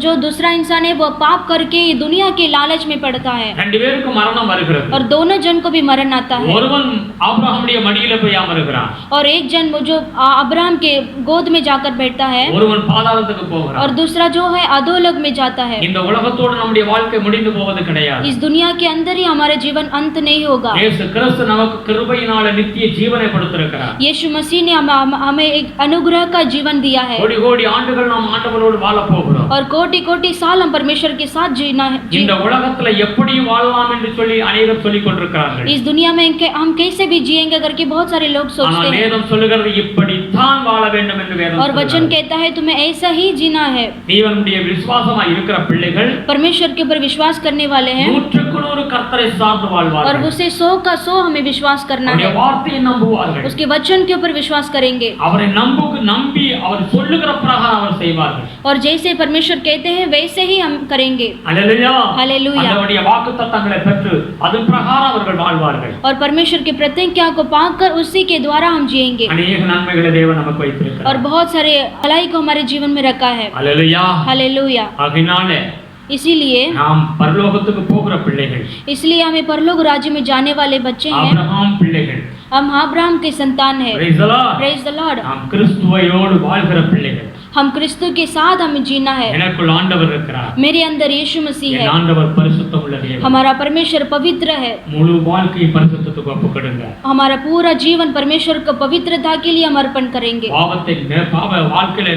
[SPEAKER 2] जो दूसरा इंसान है वो पाप करके दुनिया के लालच में पड़ता है.
[SPEAKER 1] ரெண்டு பேருக்கு மரணம் வருகிறது.
[SPEAKER 2] और दोनों जन को भी मरण आता है.
[SPEAKER 1] ஒருவன் ஆபிரகாமுடைய மடியில போய் அமருகிறான்.
[SPEAKER 2] और एक जन जो अब्राहम के गोद में जाकर बैठता है.
[SPEAKER 1] ஒருவன் பாதாளத்துக்கு போகிறான்.
[SPEAKER 2] और दूसरा जो है अधोलोक में जाता है.
[SPEAKER 1] இந்த உலகத்தோட நம்முடைய வாழ்க்கை முடிந்து போவது கிடையாது.
[SPEAKER 2] इस दुनिया के अंदर ही हमारा जीवन अंत नहीं होगा.
[SPEAKER 1] இயேசு கிறிஸ்து நமக்கு கிருபையினால நித்திய ஜீவனை கொடுத்திருக்கிறார்.
[SPEAKER 2] यीशु मसीह ने हमें एक अनुग्रह का जीवन दिया है.
[SPEAKER 1] கோடி கோடி ஆண்டுகள் நாம் ஆண்டவரோடு வாழ போகிறோம்.
[SPEAKER 2] और कोटि-कोटि साल हम परमेश्वर के साथ जीना है.
[SPEAKER 1] இந்த உலகத்துல எப்படி வாழலாம் என்று சொல்லி अनेகர் சொல்லிக் கொண்டிருக்கிறார்கள்.
[SPEAKER 2] इस दुनिया में हम कैसे भी जिएंगे करके बहुत सारे लोग सोचते हैं.
[SPEAKER 1] வேதம் சொல்லுகிறது இப்படி தான் வாழ வேண்டும் என்று வேதம்
[SPEAKER 2] और वचन कहता है तुम्हें ऐसा ही जीना है.
[SPEAKER 1] தேவனுடைய விசுவாசமாய் இருக்கிற பிள்ளைகள்
[SPEAKER 2] परमेश्वर के ऊपर विश्वास करने वाले हैं.
[SPEAKER 1] 100க்கு 100 கர்த்தரை சார்ந்து வாழ்வார்கள்.
[SPEAKER 2] और उसे 100 का 100 हमें विश्वास करना है.
[SPEAKER 1] அவருடைய வார்த்தையை நம்புவார்கள்.
[SPEAKER 2] उसके वचन के ऊपर विश्वास करेंगे.
[SPEAKER 1] அவரை நம்பி அவர் சொல்லுகிற பிரகாரம் அவர் செய்வார்கள்.
[SPEAKER 2] और जैसे परमेश्वर कहते हैं वैसे ही हम करेंगे.
[SPEAKER 1] हालेलुया.
[SPEAKER 2] हालेलुया.
[SPEAKER 1] அவருடைய வாக்குத்தத்தங்களை பெற்று அதன் பிரகாரம் அவர்கள் வாழ்வார்கள்.
[SPEAKER 2] और परमेश्वर की प्रतिज्ञा को पाकर उसी के द्वारा हम जिएंगे.
[SPEAKER 1] अनेक நன்மைகளை தேவன் நமக்கு வைத்திருக்கிறார்.
[SPEAKER 2] और बहुत सारे भलाई को हमारे जीवन में रखा है.
[SPEAKER 1] हालेलुया.
[SPEAKER 2] हालेलुया.
[SPEAKER 1] ஆகினாலே
[SPEAKER 2] इसीलिए
[SPEAKER 1] நாம் பரலோகத்துக்கு போகிற பிள்ளைகள்.
[SPEAKER 2] इसलिए हमें परलोक राज्य में जाने वाले बच्चे हैं.
[SPEAKER 1] ஆபிரகாம் பிள்ளைகள்.
[SPEAKER 2] हम अब्राहम के संतान हैं.
[SPEAKER 1] Praise the Lord.
[SPEAKER 2] Praise the Lord.
[SPEAKER 1] நாம் கிறிஸ்துவோடு வாழ்கிற பிள்ளைகள்.
[SPEAKER 2] हम क्रिस्तु के साथ हमें जीना है।
[SPEAKER 1] எனக்குள் ஆண்டவர் இருக்கிறார்,
[SPEAKER 2] मेरे अंदर यीशु मसीह है,
[SPEAKER 1] என் ஆண்டவர் பரிசுத்தம் உள்ள தேவன்,
[SPEAKER 2] हमारा परमेश्वर पवित्र है।
[SPEAKER 1] முழு வாழ்க்கையை பரிசுத்தத்துக்கு ஒப்புக்கொடுங்க,
[SPEAKER 2] हमारा पूरा जीवन परमेश्वर को पवित्रता के लिए हम अर्पण करेंगे।
[SPEAKER 1] பாவத்தை பாவ வாழ்க்கையில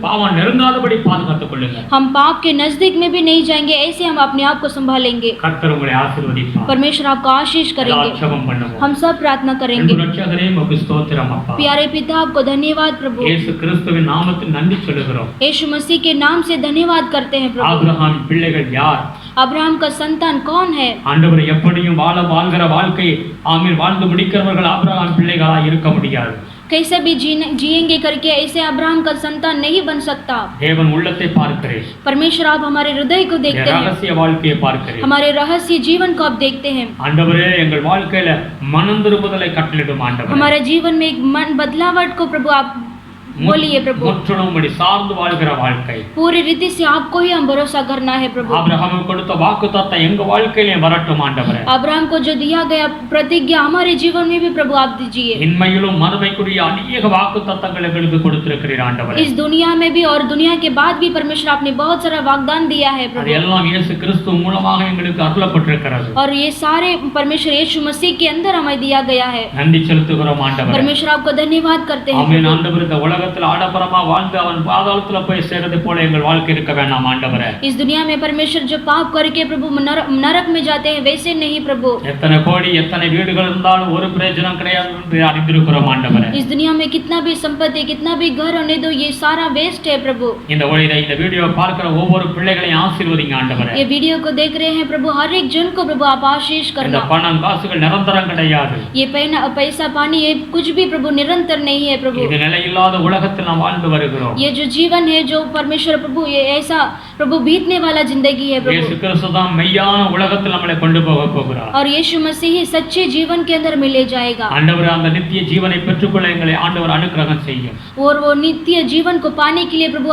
[SPEAKER 1] பாவம் நெருங்காதபடி பாதுகாத்துக் கொள்ளுங்க,
[SPEAKER 2] हम पाप के नजदीक में भी नहीं जाएंगे, ऐसे हम अपने आप को संभालेंगे।
[SPEAKER 1] கர்த்தர் உங்களை ஆசீர்வதிப்பார்,
[SPEAKER 2] परमेश्वर आपको आशीष करेंगे।
[SPEAKER 1] ஜெபம் பண்ணுவோம்।
[SPEAKER 2] हम सब प्रार्थना करेंगे।
[SPEAKER 1] ரட்சகரே உமக்கு ஸ்தோத்திரம் அப்பா,
[SPEAKER 2] प्यारे पिता आपको धन्यवाद प्रभु,
[SPEAKER 1] இயேசு கிறிஸ்துவின் நாமத்தில் நன்றி சொல்லுகிறோம்।
[SPEAKER 2] यीशु मसीह के नाम से धन्यवाद करते हैं प्रभु।
[SPEAKER 1] ஆபிரகாம் பிள்ளைகள் யார்?
[SPEAKER 2] अब्राहम का संतान कौन है?
[SPEAKER 1] ஆண்டவர் எப்படியும் வாழ்கிற வாழ்க்கை ஆமென் வாழ்ந்து முடிக்கிறவர்கள் ஆபிரகாம் பிள்ளைகளாய் இருக்க முடியாது।
[SPEAKER 2] कैसे भी जिएंगे करके ऐसे अब्राहम का संतान नहीं बन सकता।
[SPEAKER 1] தேவன் உள்ளத்தை பார்க்கிறேன்,
[SPEAKER 2] परमेश्वर आप हमारे हृदय को देखते हैं,
[SPEAKER 1] ரகசிய வாழ்க்கையை பார்க்கிறேன்,
[SPEAKER 2] हमारे रहस्य जीवन को आप देखते हैं।
[SPEAKER 1] ஆண்டவரே எங்கள் வாழ்க்கையில மனம் திரும்புதலை கட்டளையிடும் ஆண்டவரே,
[SPEAKER 2] हमारे जीवन में एक मन बदलावट को प्रभु आप बोलिए प्रभु।
[SPEAKER 1] முற்றிலும் சார்ந்து வாழ்கிற வாழ்க்கை,
[SPEAKER 2] पूरी रीति से आपको ही हम भरोसा करना है प्रभु।
[SPEAKER 1] ஆபிரகாமுக்கு கொடுத்த வாக்குத்தத்தம் எங்க வாழ்க்கையிலே வரட்டும் ஆண்டவரே।
[SPEAKER 2] अब्राहम को जो दिया गया प्रतिज्ञा हमारे जीवन में भी प्रभु आप दीजिए।
[SPEAKER 1] இன்மையிலும் மறுமைக்குரிய अनेक வாக்குத்தத்தங்களை எங்களுக்கு கொடுத்திருக்கிறீர் ஆண்டவரே।
[SPEAKER 2] इस दुनिया में भी और दुनिया के बाद भी परमेश्वर आपने बहुत सारा वाग्दान दिया है प्रभु,
[SPEAKER 1] அதெல்லாம் இயேசு கிறிஸ்து மூலமாக எங்களுக்கு அருளப்பட்டிருக்கிறது।
[SPEAKER 2] और ये सारे परमेश्वर यीशु मसीह के अंदर हमें दिया गया है।
[SPEAKER 1] நன்றி செலுத்துகிறோம் ஆண்டவரே।
[SPEAKER 2] परमेश्वर आपको धन्यवाद करते हैं।
[SPEAKER 1] ஆமென் ஆண்டவரே, இந்த உலகத்தில் ஆடம்பரமா வாழ்ந்து அவன் பாதாளத்துல போய் சேர்றது போல எங்கள் வாழ்க்கை இருக்க வேண்டாம் ஆண்டவரே।
[SPEAKER 2] इस दुनिया में परमेश्वर जो पाप करके प्रभु नरक में जाते हैं वैसे नहीं प्रभु।
[SPEAKER 1] எத்தனை கோடி எத்தனை வீடுகள் இருந்தாலும் ஒரு பிரயோஜனம் கிடையாது என்று அறிந்திருக்கிறோம் ஆண்டவரே।
[SPEAKER 2] इस दुनिया में कितना भी संपत्ति कितना भी घर होने दो ये सारा वेस्ट है प्रभु।
[SPEAKER 1] இந்த வீடியோ பார்க்கிற ஒவ்வொரு பிள்ளைகளையும் ஆசீர்வதிங்க ஆண்டவரே।
[SPEAKER 2] ये वीडियो को देख रहे हैं प्रभु, हर एक जन को प्रभु आप आशीष
[SPEAKER 1] இந்த
[SPEAKER 2] करना।
[SPEAKER 1] பணம் காசுகள் நிரந்தரம் கிடையாது,
[SPEAKER 2] ये पैसा पानी ये कुछ भी प्रभु निरंतर नहीं है प्रभु।
[SPEAKER 1] இது நிலையில்லாத உலகத்தில் நாம் வாழ்ந்து வருகிறோம்।
[SPEAKER 2] ये जो जीवन है जो परमेश्वर प्रभु ये ऐसा प्रभु बीतने वाला जिंदगी है प्रभु।
[SPEAKER 1] இயேசு கிறிஸ்து தான் மெய்யான உலகத்தில் நம்மளை கொண்டு போக போகிறார்।
[SPEAKER 2] और यीशु मसीह ही सच्चे जीवन के अंदर में ले जाएगा।
[SPEAKER 1] ஆண்டவரே, அந்த நித்திய ஜீவனை பெற்றுக்கொள்ள எங்களை ஆண்டவர் அனுக்கிரகம் செய்யும்।
[SPEAKER 2] और वो नित्य जीवन को पाने के लिए प्रभु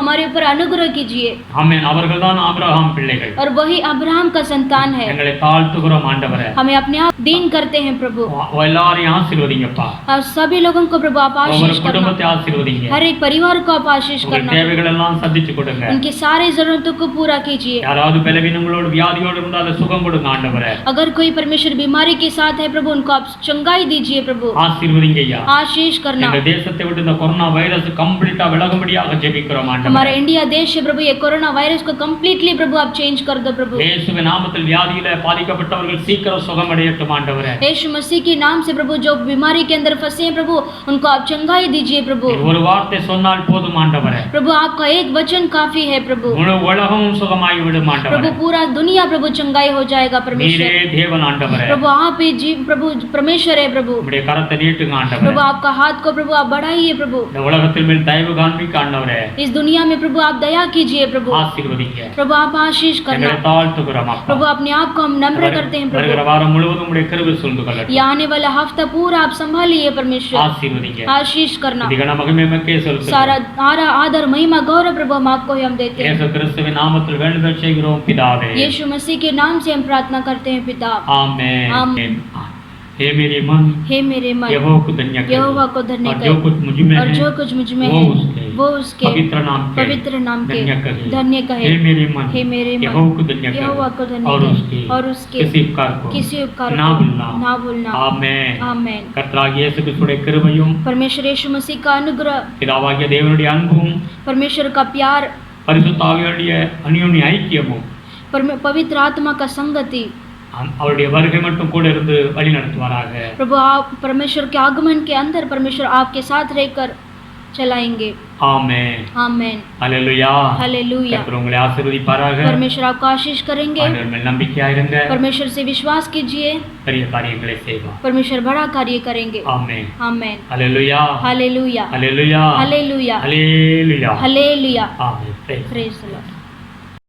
[SPEAKER 2] हमारे ऊपर अनुग्रह कीजिए।
[SPEAKER 1] ஆமென்। அவர்கள் தான் ஆபிரகாம் பிள்ளைகள்,
[SPEAKER 2] और वही अब्राहम का संतान है।
[SPEAKER 1] எங்களை தாழ்த்துகிறோம் ஆண்டவரே।
[SPEAKER 2] हमें अपने आप दीन करते हैं प्रभु।
[SPEAKER 1] எல்லாரையும் ஆசீர்வதிங்கப்பா,
[SPEAKER 2] और सभी लोगों को प्रभु आप
[SPEAKER 1] ஒவ்வொரு
[SPEAKER 2] आशीष करना।
[SPEAKER 1] குடும்பத்தை ஆசீர்வதிங்க,
[SPEAKER 2] हर एक परिवार को आप आशीष
[SPEAKER 1] உங்கள்
[SPEAKER 2] करना।
[SPEAKER 1] தேவைகள் எல்லாம் சந்திச்சு கொடுங்க।
[SPEAKER 2] उनकी सारी जरूरतों को पूरा कीजिए।
[SPEAKER 1] யாராவது பலவீனங்களோடு வியாதியோடு இருந்தால் அதை சுகம் கொடுங்க ஆண்டவரே।
[SPEAKER 2] अगर कोई परमेश्वर बीमारी के साथ है प्रभु उनको आप चंगाई दीजिए प्रभु।
[SPEAKER 1] ஆசீர்வதிங்க ஐயா।
[SPEAKER 2] आशीष करना।
[SPEAKER 1] எங்கள் தேசத்தை விட்டு இந்த கொரோனா வைரஸ் கம்ப்ளீட்டா விலகும்படியாக ஜெபிக்கிறோம் ஆண்டவரே।
[SPEAKER 2] हमारा इंडिया देश है प्रभु, ये कोरोना वायरस को कंप्लीटली प्रभु आप चेंज कर दो प्रभु।
[SPEAKER 1] இயேசுவின் நாமத்தில் வியாதியில பாதிக்கப்பட்டவர்கள் சீக்கிரம் சுகமடையட்டும் ஆண்டவரே।
[SPEAKER 2] यीशु मसीह के नाम से प्रभु जो बीमारी के अंदर फंसे हैं प्रभु उनको आप चंगाई दीजिए प्रभु।
[SPEAKER 1] ஒரு வார்த்தை சொன்னால் போதும் ஆண்டவரே।
[SPEAKER 2] प्रभु आपका एक वचन काफी है प्रभु।
[SPEAKER 1] முழு உலகமும் சுகமாகி விடும் ஆண்டவரே।
[SPEAKER 2] प्रभु पूरा दुनिया प्रभु चंगाई हो जाएगा परमेश्वर।
[SPEAKER 1] நீரே தேவன் ஆண்டவரே।
[SPEAKER 2] प्रभु आप ही प्रभु परमेश्वर है प्रभु।
[SPEAKER 1] உம்முடைய கரத்தை நீட்டுங்க ஆண்டவரே।
[SPEAKER 2] प्रभु आपका हाथ को प्रभु आप बढ़ाइए प्रभु।
[SPEAKER 1] இந்த உலகத்தில் மேல் தயவு காண்பிக்க ஆண்டவரே।
[SPEAKER 2] इस दुनिया में प्रभु आप दया कीजिए प्रभु।
[SPEAKER 1] ஆசீர்வதிங்க,
[SPEAKER 2] प्रभु आप आशीष करना।
[SPEAKER 1] எங்களை தாழ்த்துகிறோம் அப்பா।
[SPEAKER 2] प्रभु अपने आप को हम नम्र करते हैं प्रभु।
[SPEAKER 1] வருகிற வாரம் முழுவதும் உம்முடைய கிருபை சூழ்ந்து கொள்ளட்டும்।
[SPEAKER 2] ये आने वाला हफ्ता पूरा आप संभालिए परमेश्वर।
[SPEAKER 1] ஆசீர்வதிங்க,
[SPEAKER 2] आशीष करना।
[SPEAKER 1] அதிகன மகிமையுமக்கே செலுத்துகிறோம்।
[SPEAKER 2] सारा आदर महिमा गौरव प्रभु हम आपको ही हम देते हैं।
[SPEAKER 1] இயேசு கிறிஸ்துவின் நாமத்தில் வேண்டுதல் செய்கிறோம் பிதாவே।
[SPEAKER 2] यीशु मसीह के नाम से हम प्रार्थना करते हैं पिता।
[SPEAKER 1] आमेन।
[SPEAKER 2] आमीन।
[SPEAKER 1] हे मेरे मन,
[SPEAKER 2] हे मेरे मन
[SPEAKER 1] यहोवा को धन्य कर,
[SPEAKER 2] यहोवा को धन्य
[SPEAKER 1] और
[SPEAKER 2] कर,
[SPEAKER 1] जो कुछ मुझ में
[SPEAKER 2] और
[SPEAKER 1] है
[SPEAKER 2] जो कुछ मुझ में
[SPEAKER 1] वो
[SPEAKER 2] है
[SPEAKER 1] उसके
[SPEAKER 2] वो उसके
[SPEAKER 1] पवित्र नाम के धन्य कहे।
[SPEAKER 2] धन्य कहे।
[SPEAKER 1] हे मेरे मन,
[SPEAKER 2] हे मेरे मन
[SPEAKER 1] यहोवा को धन्य कर,
[SPEAKER 2] यहोवा को धन्य
[SPEAKER 1] और
[SPEAKER 2] कर,
[SPEAKER 1] उसके
[SPEAKER 2] और उसके
[SPEAKER 1] किसी उपकार को
[SPEAKER 2] किसी उपकार
[SPEAKER 1] ना
[SPEAKER 2] को
[SPEAKER 1] भूलना।
[SPEAKER 2] ना भूलना।
[SPEAKER 1] आमेन।
[SPEAKER 2] आमेन।
[SPEAKER 1] கர்த்தராகிய இயேசு கிறிஸ்துவின் கிருபையும்
[SPEAKER 2] परमेश्वर यीशु मसीह का अनुग्रह,
[SPEAKER 1] பிதாவாகிய தேவனுடைய அன்பும்
[SPEAKER 2] परमेश्वर का प्यार,
[SPEAKER 1] பரிசுத்த ஆவியானுடைய அந்யோன்ய ஐக்கியமும்
[SPEAKER 2] पवित्र आत्मा का संगति
[SPEAKER 1] அவருடைய வருகை மட்டும் கூட இருந்து வழி நடத்துவாராக।
[SPEAKER 2] प्रभु आप परमेश्वर के आगमन के अंदर परमेश्वर आपके साथ रहकर चलाएंगे।
[SPEAKER 1] ஆமென்।
[SPEAKER 2] आमेन।
[SPEAKER 1] ஹல்லேலூயா।
[SPEAKER 2] हालेलुया।
[SPEAKER 1] கர்த்தர் உங்களை ஆசீர்வதிப்பாராக।
[SPEAKER 2] परमेश्वर आपको आशीष करेंगे।
[SPEAKER 1] ஆண்டவர் மேல் நம்பிக்கையா இருங்க।
[SPEAKER 2] परमेश्वर से विश्वास कीजिए,
[SPEAKER 1] பெரிய காரியங்களை செய்வார்।
[SPEAKER 2] परमेश्वर बड़ा कार्य करेंगे।
[SPEAKER 1] Amen.
[SPEAKER 2] Amen.
[SPEAKER 1] Hallelujah.
[SPEAKER 2] Hallelujah.
[SPEAKER 1] Hallelujah.
[SPEAKER 2] Hallelujah.
[SPEAKER 1] Hallelujah.
[SPEAKER 2] Hallelujah.
[SPEAKER 1] Amen.
[SPEAKER 2] Praise the Lord.